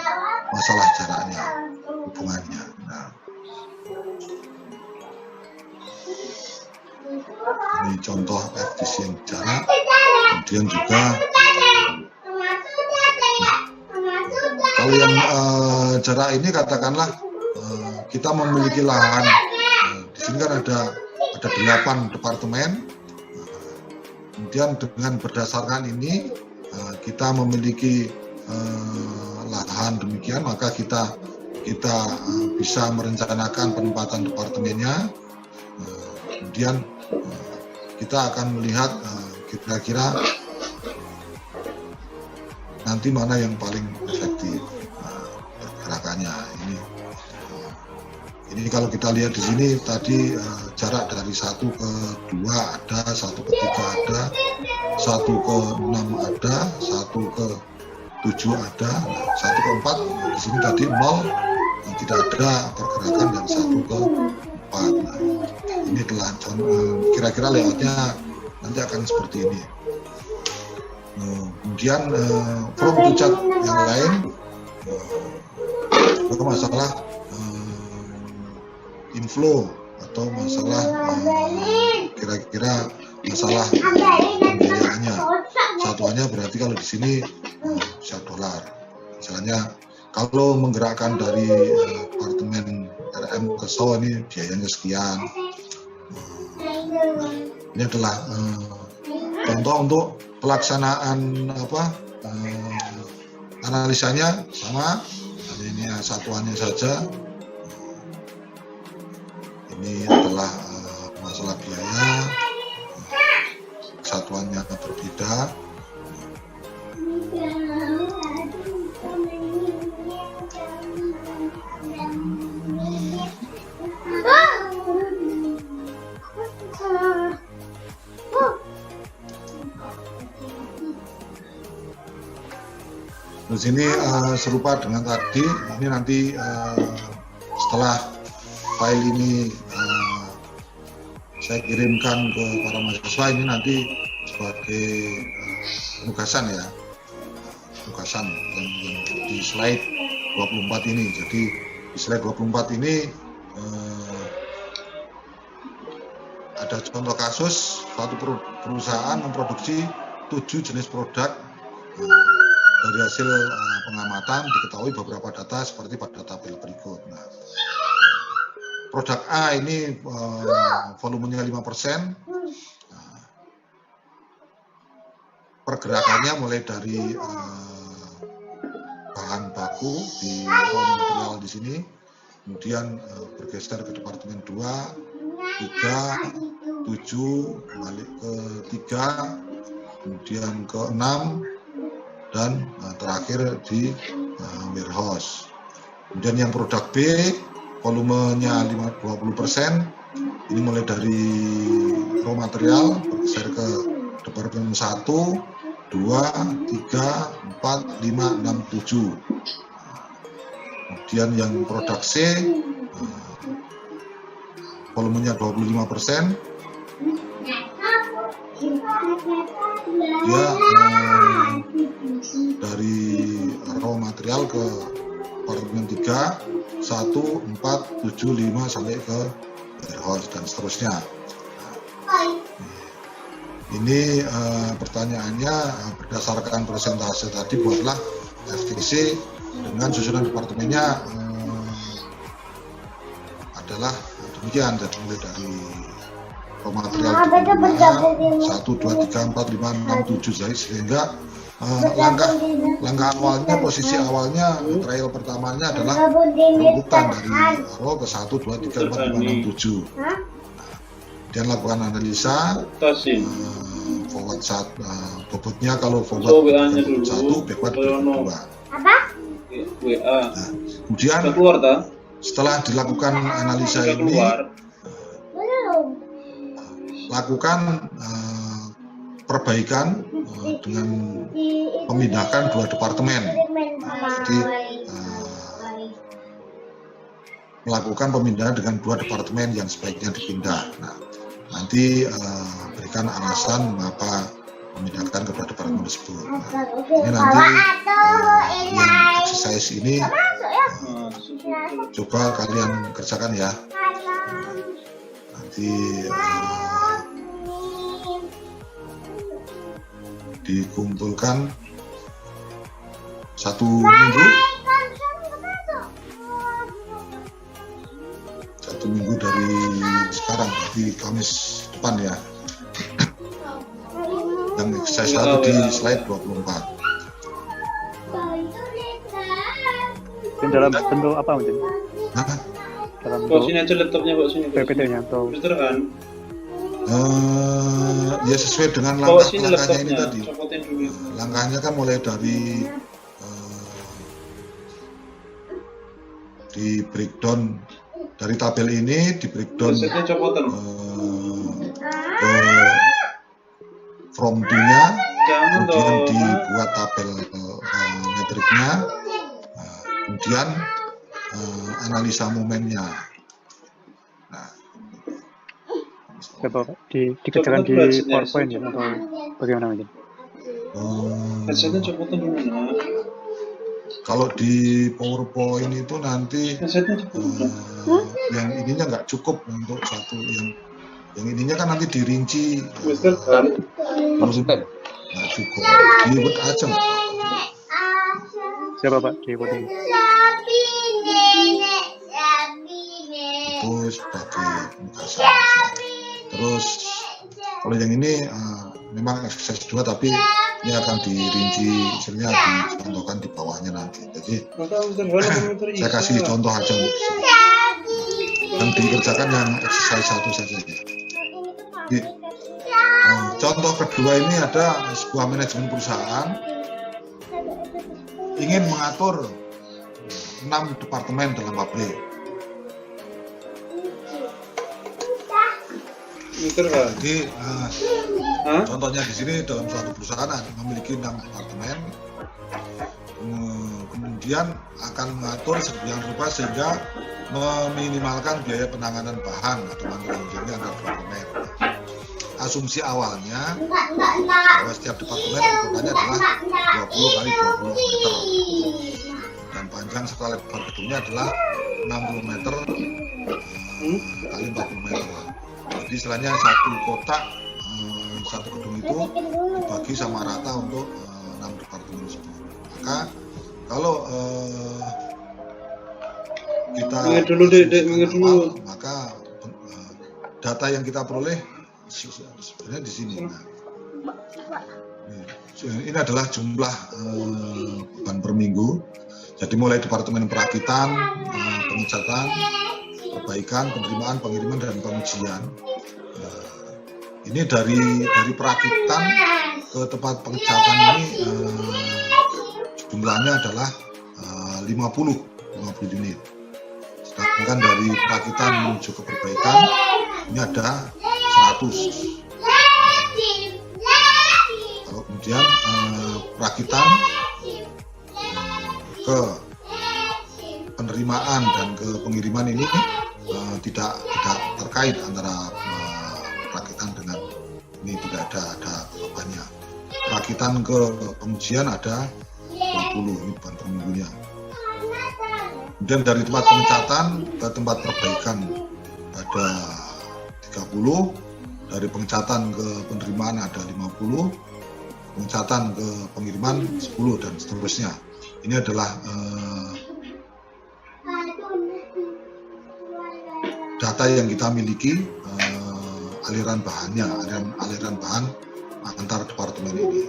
masalah jaraknya, hubungannya. Nah, ini contoh FTC yang jarak. Kemudian juga kalau yang jarak ini katakanlah kita memiliki lahan. Di sini kan ada 8 departemen. Kemudian dengan berdasarkan ini kita memiliki lahan demikian, maka kita bisa merencanakan penempatan departemennya. Kemudian kita akan melihat kira-kira nanti mana yang paling efektif pergerakannya. Ini kalau kita lihat di sini tadi jarak dari 1 ke 2 ada, 1 ke 3 ada, 1 ke 6 ada, 1 ke 7 ada, 1 ke 4 di sini tadi 0, tidak ada pergerakan dari 1 ke 4. Nah, ini telah kira-kira layoutnya nanti akan seperti ini. Kemudian from to chart yang lain juga masalah inflow atau masalah kira-kira masalah pembiayaannya. Satuannya berarti kalau di sini bisa dolar. Misalnya kalau menggerakkan dari departemen RM ke SO ini biayanya sekian. Ini adalah contoh untuk pelaksanaan analisanya sama. Ini satuannya saja. Ini adalah masalah biaya, satuannya berbeda. Di sini serupa dengan tadi. Ini nanti setelah file ini saya kirimkan ke para mahasiswa, ini nanti sebagai penugasan ya, penugasan yang di slide 24 ini. Jadi di slide 24 ini ada contoh kasus suatu perusahaan memproduksi 7 jenis produk. Dari hasil pengamatan diketahui beberapa data seperti pada tabel berikut. Nah, produk A ini volumenya 5%. Pergerakannya mulai dari bahan baku di raw material di sini, kemudian bergeser ke departemen 2, 3, 7, balik ke 3, kemudian ke 6, dan terakhir di warehouse. Kemudian yang produk B volumenya 20%, ini mulai dari raw material bergeser ke departemen 1, 2, 3, 4, 5, 6, 7. Kemudian yang produk C volumenya 25%, dia dari raw material ke departemen 3, 1, 4, 7, 5 sampai ke warehouse dan seterusnya. Ini pertanyaannya berdasarkan persentase tadi buatlah FTC dengan susunan departemennya adalah demikian. Jadi mulai dari raw material 1, 2, 3, 4, 5, 6, 7 sehingga langkah awalnya, posisi awalnya, trial pertamanya adalah perebutan dari raw ke 1, 2, 3, 4, 5, 6, 7. Kemudian lakukan analisa forward bobotnya, kalau forward 1, backward 2. WA. Kemudian Setelah dilakukan analisa Udah ini, keluar. lakukan perbaikan dengan memindahkan 2 departemen. Jadi melakukan pemindahan dengan 2 departemen yang sebaiknya dipindah. Nah, nanti berikan alasan mengapa memindahkan ke 2 departemen tersebut. Nah, ini nanti yang exercise ini coba kalian kerjakan ya. Nanti dikumpulkan 1 minggu. 1 minggu dari sekarang, di Kamis depan ya. Yang exercise 1 di slide 24. Dan dalam bentuk apa mungkin? Nah, Dalam Bawa bentuk sini aja laptopnya, bawa sini. PPT-nya atau Mister kan? ya sesuai dengan Bawa sini langkah-langkahnya ini laptopnya, tadi. copotin dulu. Langkahnya kan mulai dari di breakdown dari tabel ini, di breakdown Resepnya copotan. ke from to-nya, Jangan kemudian dong. dibuat tabel metriknya, kemudian analisa momennya. Nah, coba dikerjakan di PowerPoint ya atau bagaimana mungkin? Headsetnya copotan dulu nak. kalau di PowerPoint itu nanti Headsetnya copotan. yang ininya nggak cukup untuk satu, yang ininya kan nanti dirinci Mister kan? terus nggak cukup, di Word aja nggak apa-apa. Siapa Pak di voting? Itu sebagai pemungkasan. Terus kalau yang ini memang exercise 2 tapi ini akan dirinci, misalnya dicontohkan di bawahnya nanti. Jadi Maka Mister Van apa Mister Isa? saya kasih contoh aja untuk yang dikerjakan yang exercise 1 saja. Jadi, contoh kedua ini ada sebuah manajemen perusahaan ingin mengatur 6 departemen dalam pabrik. Mister kan? Jadi Hah? contohnya di sini dalam suatu perusahaan memiliki 6 departemen, kemudian akan mengatur sedemikian rupa sehingga meminimalkan biaya penanganan bahan atau manufacturing antar departemen. Asumsi awalnya bahwa setiap departemen ukurannya adalah 20 kali 20 meter dan panjang skala lebar gedungnya adalah 60 meter kali 40 meter. Jadi istilahnya satu kotak, satu gedung itu dibagi sama rata untuk 6 departemen tersebut. Maka kalau kita Minggir dulu, Dek, minggir dulu. maka data yang kita peroleh sebenarnya di sini. Nah, ini adalah jumlah beban per minggu. Jadi mulai departemen perakitan, pengecatan, perbaikan, penerimaan, pengiriman, dan pengujian. Ini dari perakitan ke tempat pengecatan ini jumlahnya adalah 50 unit. Sedangkan dari perakitan menuju ke perbaikan ini ada 100. Kalau kemudian perakitan ke penerimaan dan ke pengiriman ini tidak terkait antara perakitan dengan ini, tidak ada bebannya. Perakitan ke pengujian ada 20, ini beban per minggunya. Kemudian dari tempat pengecatan ke tempat perbaikan ada 30, dari pengecatan ke penerimaan ada 50, pengecatan ke pengiriman 10, dan seterusnya. Ini adalah data yang kita miliki, aliran bahannya, aliran bahan antar departemen ini.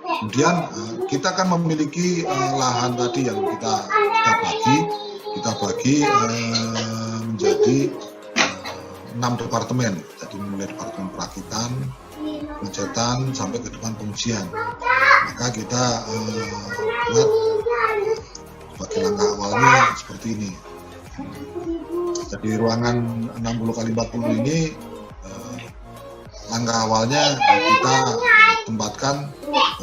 Kemudian kita akan memiliki lahan tadi yang kita bagi menjadi 6 departemen. Jadi mulai departemen perakitan, pengecatan sampai ke depan pengujian. Maka kita buat sebagai Sebagai langkah awalnya seperti ini. Jadi ruangan 60 kali 40 ini langkah awalnya kita tempatkan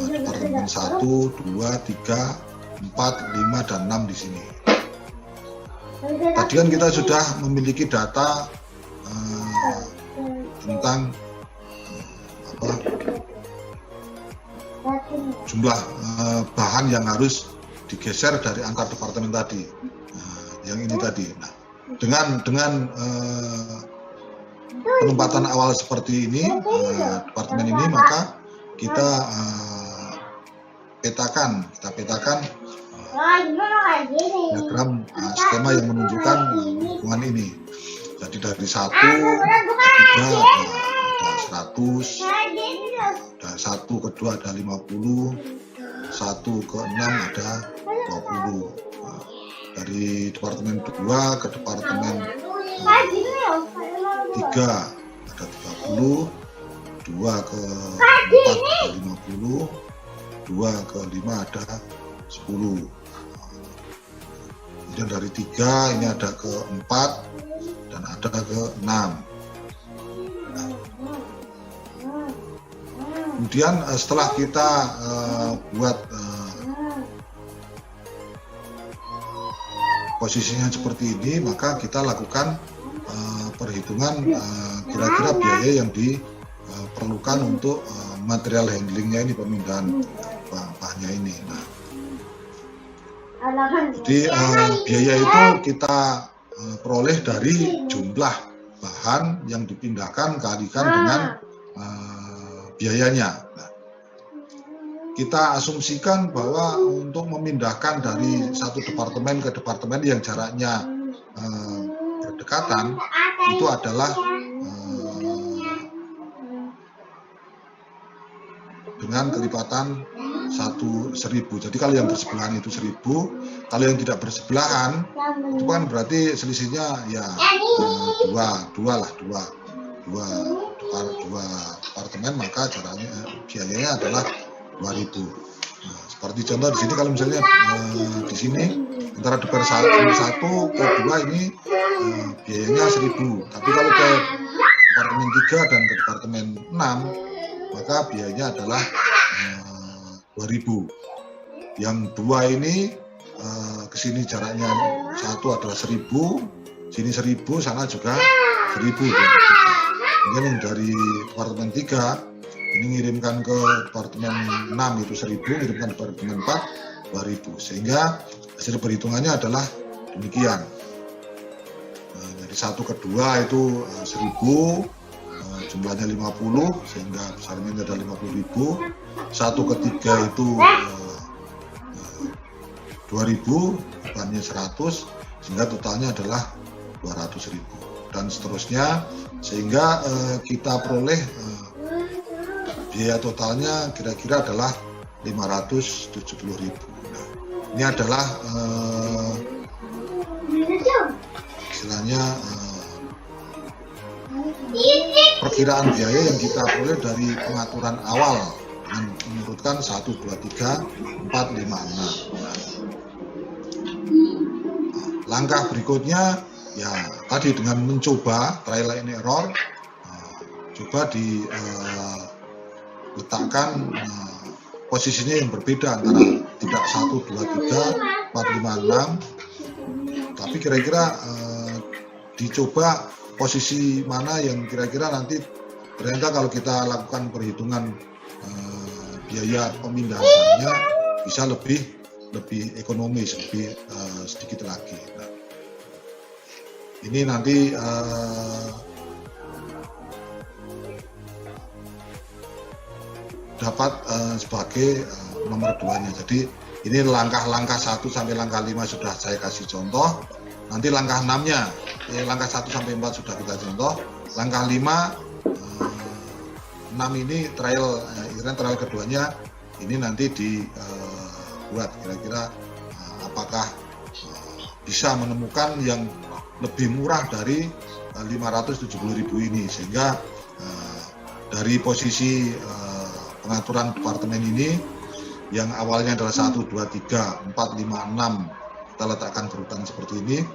departemen 1, 2, 3, 4, 5, dan 6 di sini. Tadi kan kita sudah memiliki data tentang jumlah bahan yang harus digeser dari antar departemen tadi, yang ini tadi. Nah, dengan penempatan awal seperti ini, departemen ini, maka kita petakan diagram skema yang menunjukkan lingkungan ini. Jadi dari 1 ke 3 ada 100, dari 1 ke 2 ada 50, 1 ke 6 ada 20. Dari departemen 2 ke departemen 3 ada 30, 2 ke 4 ada 50, 2 ke 5 ada 10. Kemudian dari 3 ini ada ke 4 dan ada ke 6. Kemudian setelah kita buat posisinya seperti ini, maka kita lakukan perhitungan kira-kira biaya yang diperlukan untuk material handlingnya ini, pemindahan bahannya ini. Nah, jadi biaya itu kita peroleh dari jumlah bahan yang dipindahkan kalikan dengan biayanya. Nah, kita asumsikan bahwa untuk memindahkan dari satu departemen ke departemen yang jaraknya berdekatan itu adalah dengan kelipatan 1.000. Jadi kalau yang bersebelahan itu 1.000, kalau yang tidak bersebelahan itu kan berarti selisihnya ya dua departemen, maka caranya biayanya adalah 2.000. Nah, seperti contoh di sini, kalau misalnya di sini antara departemen 1 ke 2 ini biayanya 1.000, tapi kalau ke departemen 3 dan ke departemen 6 maka biayanya adalah 2.000. Yang 2 ini ke sini jaraknya 1 adalah 1.000, sini 1.000, sana juga 1.000. Kemudian yang dari departemen 3 ini ngirimkan ke departemen 6 itu 1.000, ngirimkan ke departemen 4 2.000, sehingga hasil perhitungannya adalah demikian. Dari 1 ke 2 itu 1.000, jumlahnya 50, sehingga besarnya ada 50.000. 1 ke 3 itu 2.000, bebannya 100, sehingga totalnya adalah 200.000, dan seterusnya, sehingga kita peroleh biaya totalnya kira-kira adalah 570.000. Nah, ini adalah istilahnya perkiraan biaya yang kita peroleh dari pengaturan awal dengan menurutkan 1, 2, 3, 4, 5, 6. Nah, langkah berikutnya ya tadi dengan mencoba trial and error, coba diletakkan posisinya yang berbeda antara tidak 1, 2, 3, 4, 5, 6, tapi kira-kira dicoba posisi mana yang kira-kira nanti ternyata kalau kita lakukan perhitungan biaya pemindahannya bisa lebih ekonomis, lebih sedikit lagi. Nah, ini nanti dapat sebagai nomor 2-nya. Jadi ini langkah-langkah 1 sampai langkah 5 sudah saya kasih contoh. Nanti langkah 6-nya, langkah 1 sampai 4 sudah kita contoh. Langkah 5, 6 ini trial keduanya ini nanti dibuat kira-kira apakah bisa menemukan yang lebih murah dari 570.000 ini, sehingga dari posisi pengaturan departemen ini yang awalnya adalah 1, 2, 3, 4, 5, 6 kita letakkan berurutan seperti ini.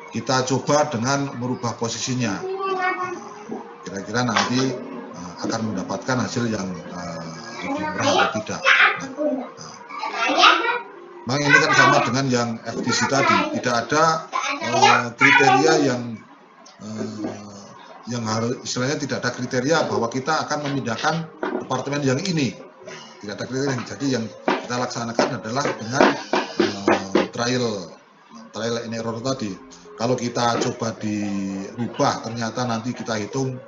Kita coba dengan merubah posisinya. Kira-kira nanti akan mendapatkan hasil yang lebih murah atau tidak. Memang ini kan sama dengan yang FTC tadi, tidak ada kriteria yang harus, istilahnya tidak ada kriteria bahwa kita akan memindahkan departemen yang ini, tidak ada kriteria. Jadi yang kita laksanakan adalah dengan trial and error tadi. Kalau kita coba dirubah, ternyata nanti kita hitung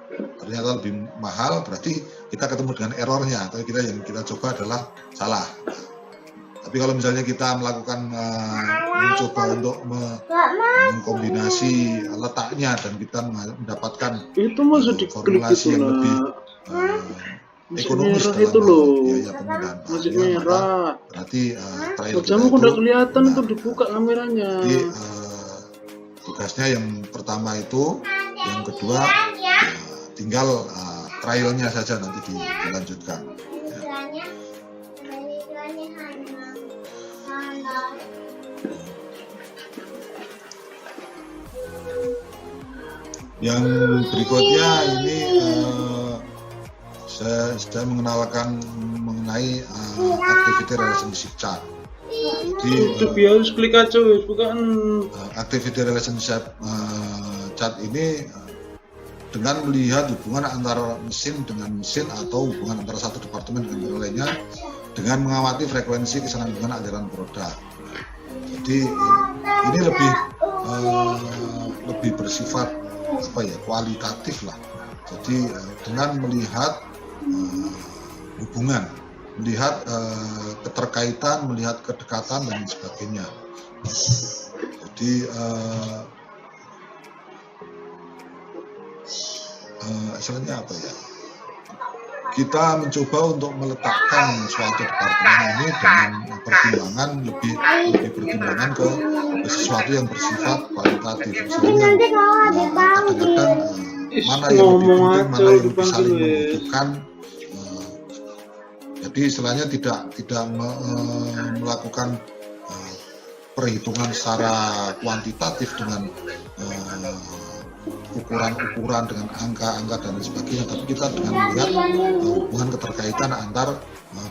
ternyata lebih mahal, berarti kita ketemu dengan errornya, atau yang kita coba adalah salah. Tapi kalau misalnya kita melakukan mencoba untuk mengkombinasi letaknya dan kita mendapatkan itu masih formulasi yang lebih ekonomis dalam itu loh, biaya pemindahan masih barang, merah. berarti trial kita Kamu itu udah kelihatan itu dibuka kameranya. Jadi tugasnya yang pertama itu, yang kedua tinggal trialnya saja nanti dilanjutkan. Yang berikutnya ini saya mengenalkan mengenai activity relationship chart. Jadi itu biasa klik aja wes, bukan activity relationship chart ini dengan melihat hubungan antara mesin dengan mesin atau hubungan antara satu departemen dengan yang lainnya dengan mengamati frekuensi kesinambungan aliran produk. Jadi ini lebih bersifat kualitatif lah. Jadi dengan melihat hubungan, melihat keterkaitan, melihat kedekatan dan sebagainya. Jadi istilahnya kita mencoba untuk meletakkan suatu departemen ini dengan pertimbangan lebih pertimbangan ke sesuatu yang bersifat kualitatif. Misalnya kadang-kadang mana yang lebih penting, mana yang lebih saling membutuhkan. Jadi istilahnya tidak melakukan perhitungan secara kuantitatif dengan ukuran-ukuran dengan angka-angka dan sebagainya, tapi kita dengan melihat hubungan keterkaitan antar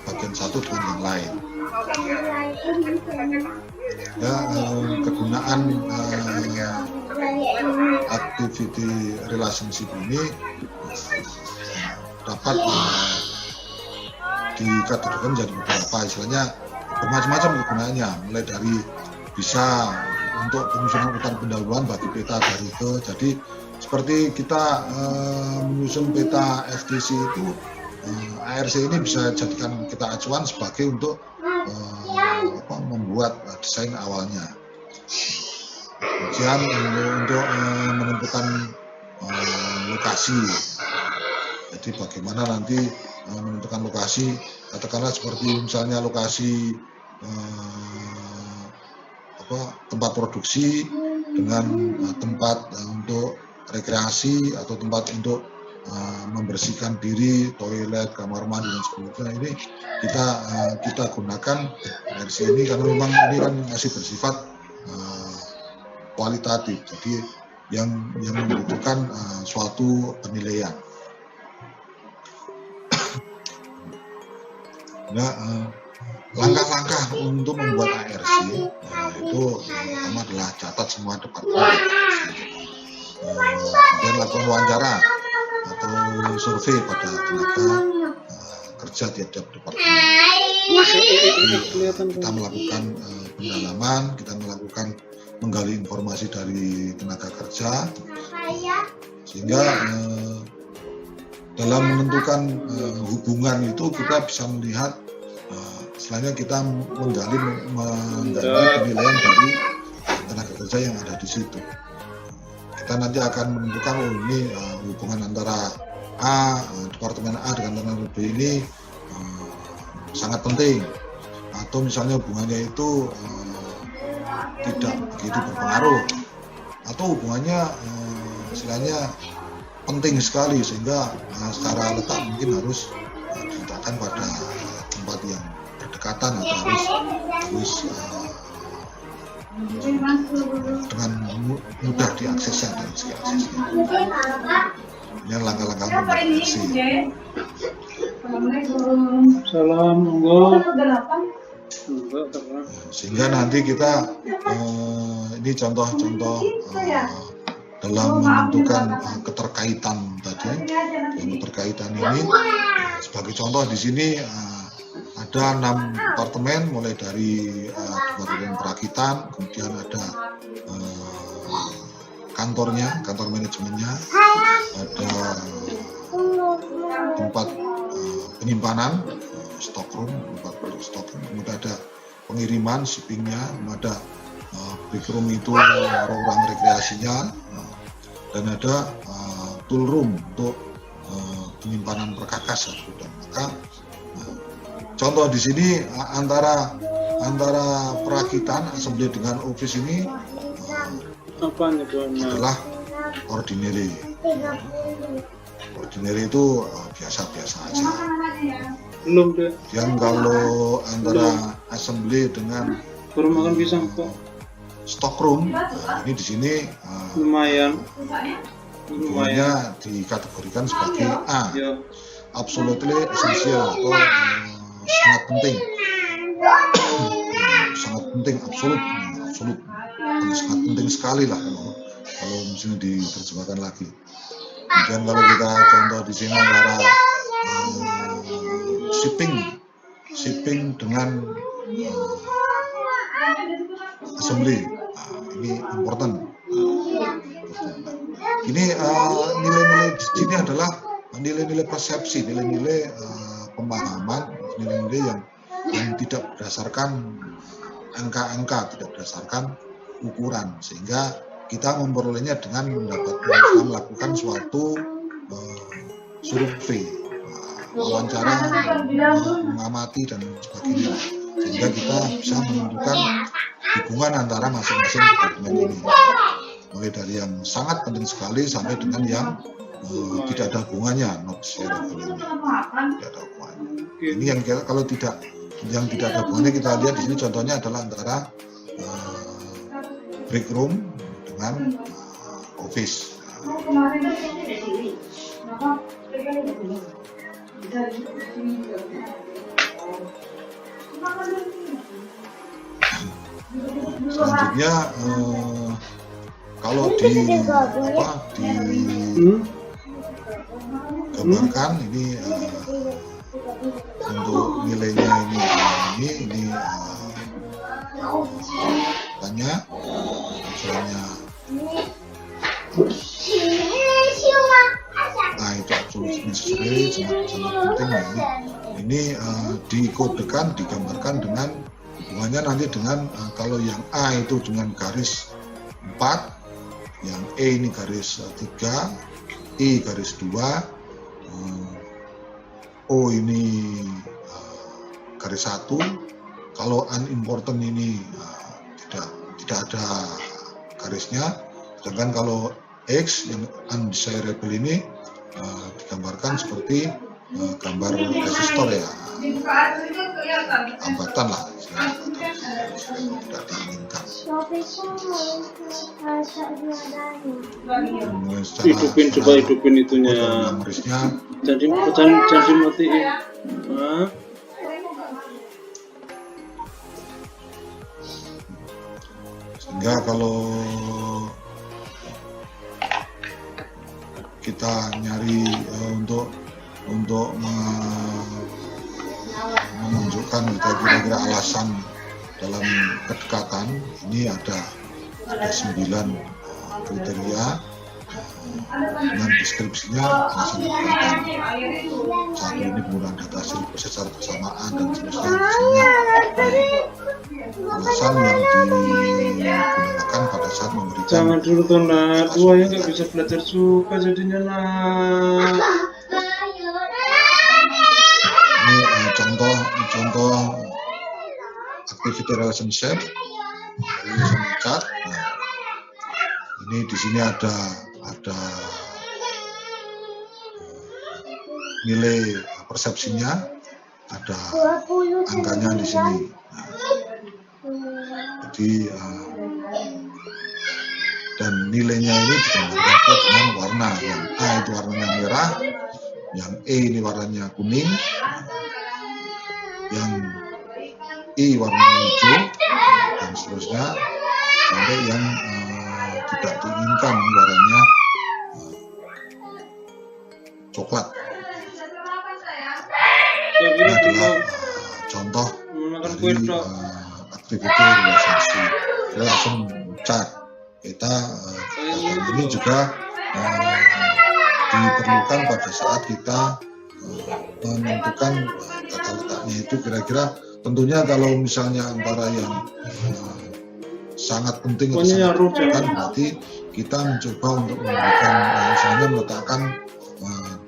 bagian satu dengan yang lain. Ya, kegunaan activity relationship ini dapat dikategorikan menjadi beberapa, istilahnya bermacam-macam kegunaannya, mulai dari bisa untuk penyusunan urutan pendahuluan bagi peta dari ke. Jadi seperti kita menyusun peta FTC itu, ARC ini bisa jadikan kita acuan sebagai untuk membuat desain awalnya. Kemudian untuk menentukan lokasi. Jadi bagaimana nanti menentukan lokasi, katakanlah seperti misalnya lokasi tempat produksi dengan tempat untuk rekreasi atau tempat untuk membersihkan diri, toilet, kamar mandi dan sebagainya. Ini kita gunakan versi ini karena memang ini kan masih bersifat kualitatif, jadi yang membutuhkan suatu penilaian. Nah, langkah-langkah untuk membuat ARC itu pertama adalah catat semua departemen, kemudian lakukan wawancara atau survei pada tenaga kerja tiap-tiap departemen. Kita melakukan pendalaman, kita melakukan menggali informasi dari tenaga kerja, sehingga dalam menentukan hubungan itu kita bisa melihat istilahnya kita menggali penilaian dari tenaga kerja yang ada di situ. Kita nanti akan menentukan ini hubungan antara departemen A dengan departemen B ini sangat penting, atau misalnya hubungannya itu tidak begitu berpengaruh, atau hubungannya istilahnya penting sekali sehingga secara letak mungkin harus diletakkan pada tempat yang berdekatan atau harus dengan mudah diaksesnya dari segi aksesnya. Ini langkah-langkah moderasi. Salam, monggo. Enggak, karena Sehingga nanti kita ini contoh-contoh dalam menentukan keterkaitan tadi. Yang keterkaitan ini sebagai contoh di sini ada 6 departemen, mulai dari departemen perakitan, kemudian ada kantornya, kantor manajemennya, ada tempat penyimpanan, stockroom, tempat untuk stockroom, kemudian ada pengiriman, shippingnya, ada break room itu ruang rekreasinya, dan ada tool room untuk penyimpanan perkakas. Dan maka contoh di sini antara perakitan assembly dengan office ini apanya tuannya? adalah ordinary. Ordinary itu biasa-biasa aja. Belum deh. Yang kalau antara assembly dengan Baru makan pisang kok. stockroom, ini di sini Lumayan. hubungannya dikategorikan sebagai A, Ya. absolutely essential atau sangat penting, sangat penting, absolut, sangat penting sekali lah kalau misalnya diterjemahkan lagi. Kemudian kalau kita contoh di sini antara shipping dengan assembly, ini important. Ini nilai-nilai di sini adalah nilai-nilai persepsi, nilai-nilai pemahaman, nilai-nilai yang tidak berdasarkan angka-angka, tidak berdasarkan ukuran, sehingga kita memperolehnya dengan melakukan suatu survei, wawancara, mengamati dan sebagainya, sehingga kita bisa menentukan hubungan antara masing-masing departemen ini, mulai dari yang sangat penting sekali sampai dengan yang tidak ada hubungannya, not shareable ini, tidak ada hubungannya. Ini yang kalau tidak ada hubungannya, kita lihat di sini contohnya adalah antara break room dengan office. Selanjutnya kalau digambarkan ini untuk nilainya ini tanya misalnya, nah itu absolutely necessary, sangat penting ini dikodekan, digambarkan dengan hubungannya nanti dengan kalau yang A itu dengan garis 4, yang E ini garis 3, I garis 2, O ini garis 1. Kalau unimportant ini tidak ada garisnya, sedangkan kalau X yang undesirable ini digambarkan seperti gambar resistor ya, hambatan lah, tidak diinginkan. Hidupin itunya. Jadi matiin. Sehingga kalau kita nyari untuk menunjukkan kira-kira alasan dalam kedekatan ini ada 9 kriteria dengan deskripsinya alasan kedekatan. Satu ini penggunaan data hasil proses secara bersamaan dan seterusnya. Alasan yang digunakan pada saat memberikan. Jangan dulu tuh nak, buahnya nggak bisa belajar suka jadinya nak. Ini contoh activity relationship chat. Nah, ini di sini ada nilai persepsinya, ada angkanya di sini. Nah, jadi dan nilainya ini digambarkan dengan warna. Yang A itu warnanya merah, yang E ini warnanya kuning, yang I warnanya hijau, dan seterusnya sampai yang tidak diinginkan warnanya coklat. Saya Ini kira adalah kalau contoh menggunakan kue dari tok. aktiviti relaksasi. Kita langsung cat. Kita kegiatan ini juga diperlukan pada saat kita menentukan tata letaknya itu kira-kira. Tentunya kalau misalnya antara yang sangat penting atau sangat dibutuhkan, berarti kita mencoba untuk memberikan misalnya meletakkan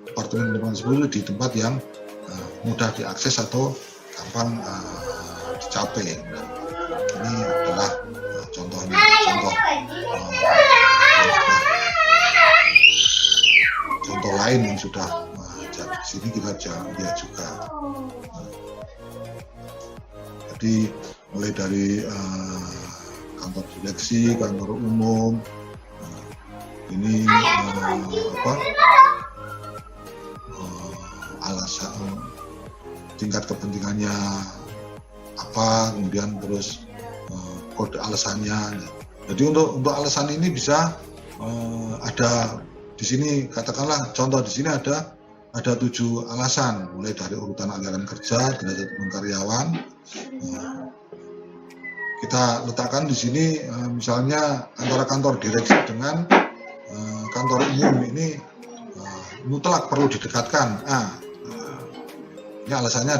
departemen tersebut di tempat yang mudah diakses atau gampang dicapai. Nah, ini adalah contoh lain yang sudah di sini kita lihat juga. Jadi mulai dari kantor direksi, kantor umum, ini alasan tingkat kepentingannya apa, kemudian terus kode alasannya. Jadi untuk alasan ini bisa ada di sini, katakanlah contoh di sini ada 7 alasan, mulai dari urutan anggaran kerja, derajat karyawan. Kita letakkan di sini misalnya antara kantor direksi dengan kantor umum ini mutlak perlu didekatkan. Ini alasannya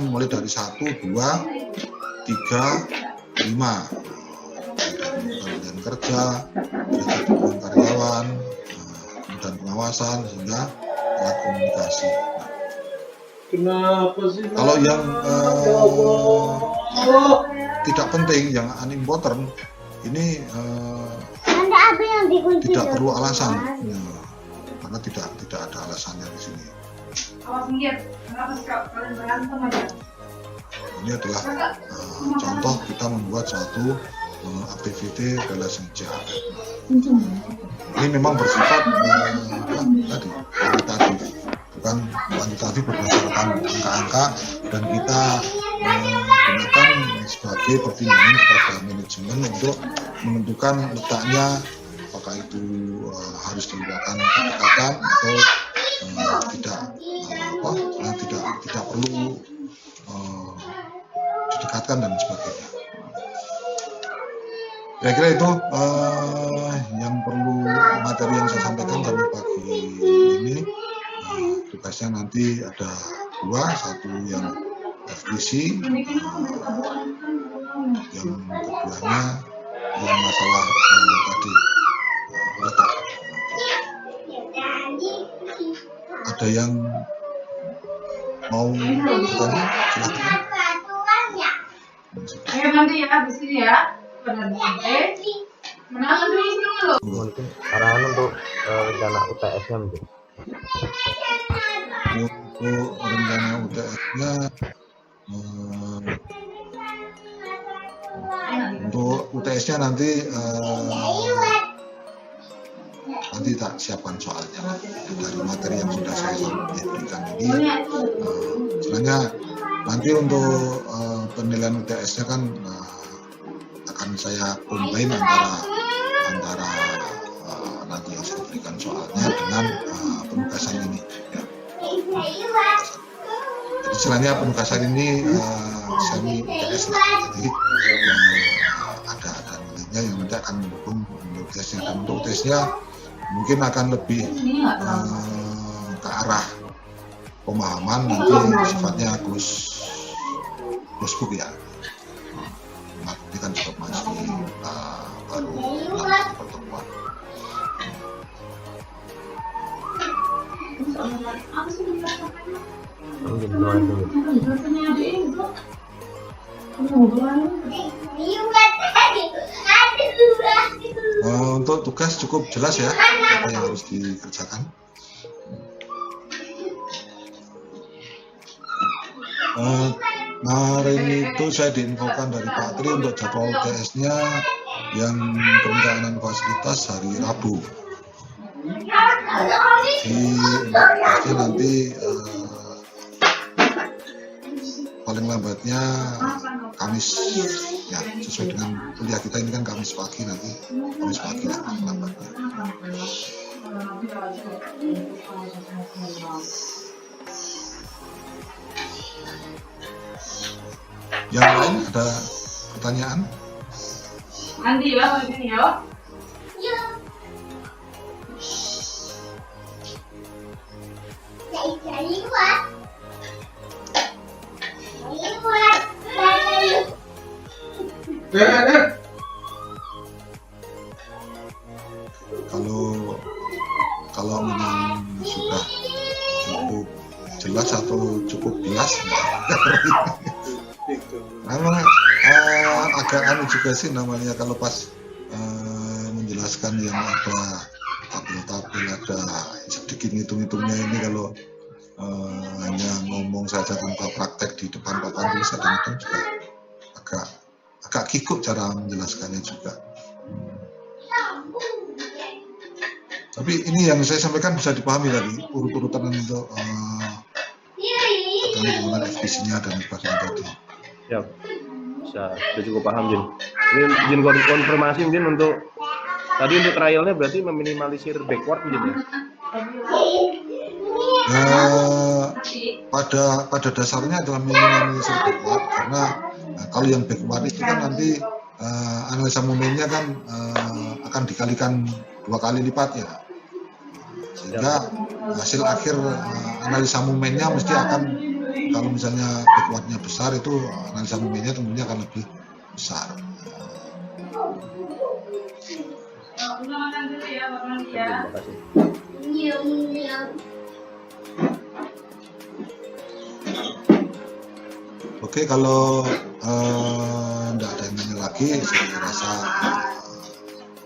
mulai dari 1, 2, 3, 5. Anggaran kerja, derajat karyawan, dan pengawasan sehingga alat komunikasi. Kenapa sih? Kalau yang tidak penting, yang unimportant, ini tidak perlu alasan, karena tidak ada alasannya di sini. Ini adalah contoh kita membuat suatu aktiviti relationship. Ini memang bersifat kualitatif, bukan kuantitatif berdasarkan angka-angka, dan kita menggunakan sebagai pertimbangan kepada manajemen untuk menentukan letaknya, apakah itu harus dilakukan pendekatan atau tidak perlu didekatkan dan sebagainya. Kira-kira itu yang perlu materi yang saya sampaikan pada pagi ini. Tugasnya nanti ada 2, satu yang FGC, yang keduanya yang masalah tadi letak. Ada yang mau bertanya? Silakan. Nanti ya di sini ya. Mungkin arahan untuk rencana UTS-nya mungkin. Untuk rencana UTS-nya, untuk UTS-nya nanti tak siapkan soalnya dari materi yang sudah saya berikan ini. Sebenarnya nanti untuk penilaian UTS-nya kan akan saya combine antara nanti yang saya berikan soalnya dengan penugasan ini. Ya. Jadi istilahnya penugasan ini semi UTS lah. Jadi ada nilainya yang nanti akan mendukung UTS-nya, dan untuk UTS-nya mungkin akan lebih ke arah pemahaman, nanti sifatnya close book ya. Ini kan juga masih baru dalam pertemuan. Mungkin doain dulu. Untuk tugas cukup jelas ya apa yang harus dikerjakan. Kemarin itu saya diinfokan dari Pak Tri untuk jadwal UTS-nya yang perencanaan fasilitas hari Rabu. Jadi pasti nanti paling lambatnya Kamis ya, sesuai dengan kuliah kita ini kan Kamis pagi lah paling lambatnya. Yang lain ada pertanyaan? Mandi ya, begini ya. Kalau memang sudah cukup jelas atau cukup bias, memang agak aneh juga sih namanya kalau pas menjelaskan yang ada tabel-tabel, ada sedikit hitung-hitungnya ini, kalau hanya ngomong saja tanpa praktek di depan papan tulis kadang-kadang juga agak kikuk cara menjelaskannya juga. Tapi ini yang saya sampaikan bisa dipahami tadi urut-urutan untuk hubungan FPC-nya dan sebagainya tadi. Ya, sudah cukup paham, Jin. Ini Jin konfirmasi mungkin untuk tadi untuk trialnya berarti meminimalisir backward, Jin ya? Pada dasarnya adalah minimalisir backward, karena kalau yang backward itu kan nanti analisa momennya kan akan dikalikan 2 kali lipat ya, sehingga hasil akhir analisa momennya mesti akan, kalau misalnya backwardnya besar itu analisa momennya tentunya akan lebih besar. Terima kasih. Oke, kalau tidak ada yang nanya lagi, saya rasa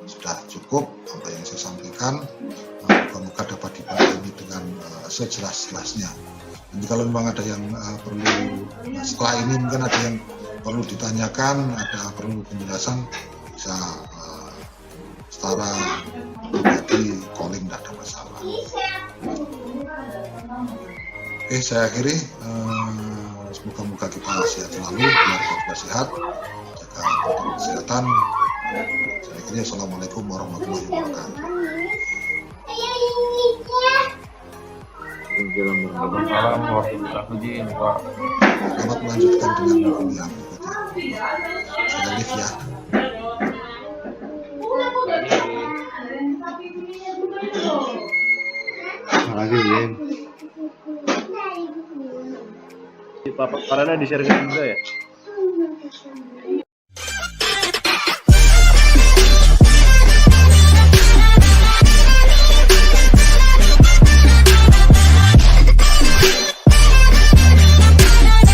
sudah cukup apa yang saya sampaikan. Moga-moga dapat dipahami dengan sejelas-jelasnya. Nanti kalau memang ada yang perlu, setelah ini mungkin ada yang perlu ditanyakan, ada perlu penjelasan, bisa secara pribadi calling, tidak ada masalah. Oke, saya akhiri. Semoga-moga kita sehat selalu, keluarga sehat, jaga protokol kesehatan. Saya akhiri. Assalamualaikum warahmatullahi wabarakatuh. Waalaikumsalam warahmatullahi wabarakatuh. Selamat melanjutkan dengan kuliah berikutnya. Saya live ya. Terima kasih, Jin. Paparannya di-share juga ya?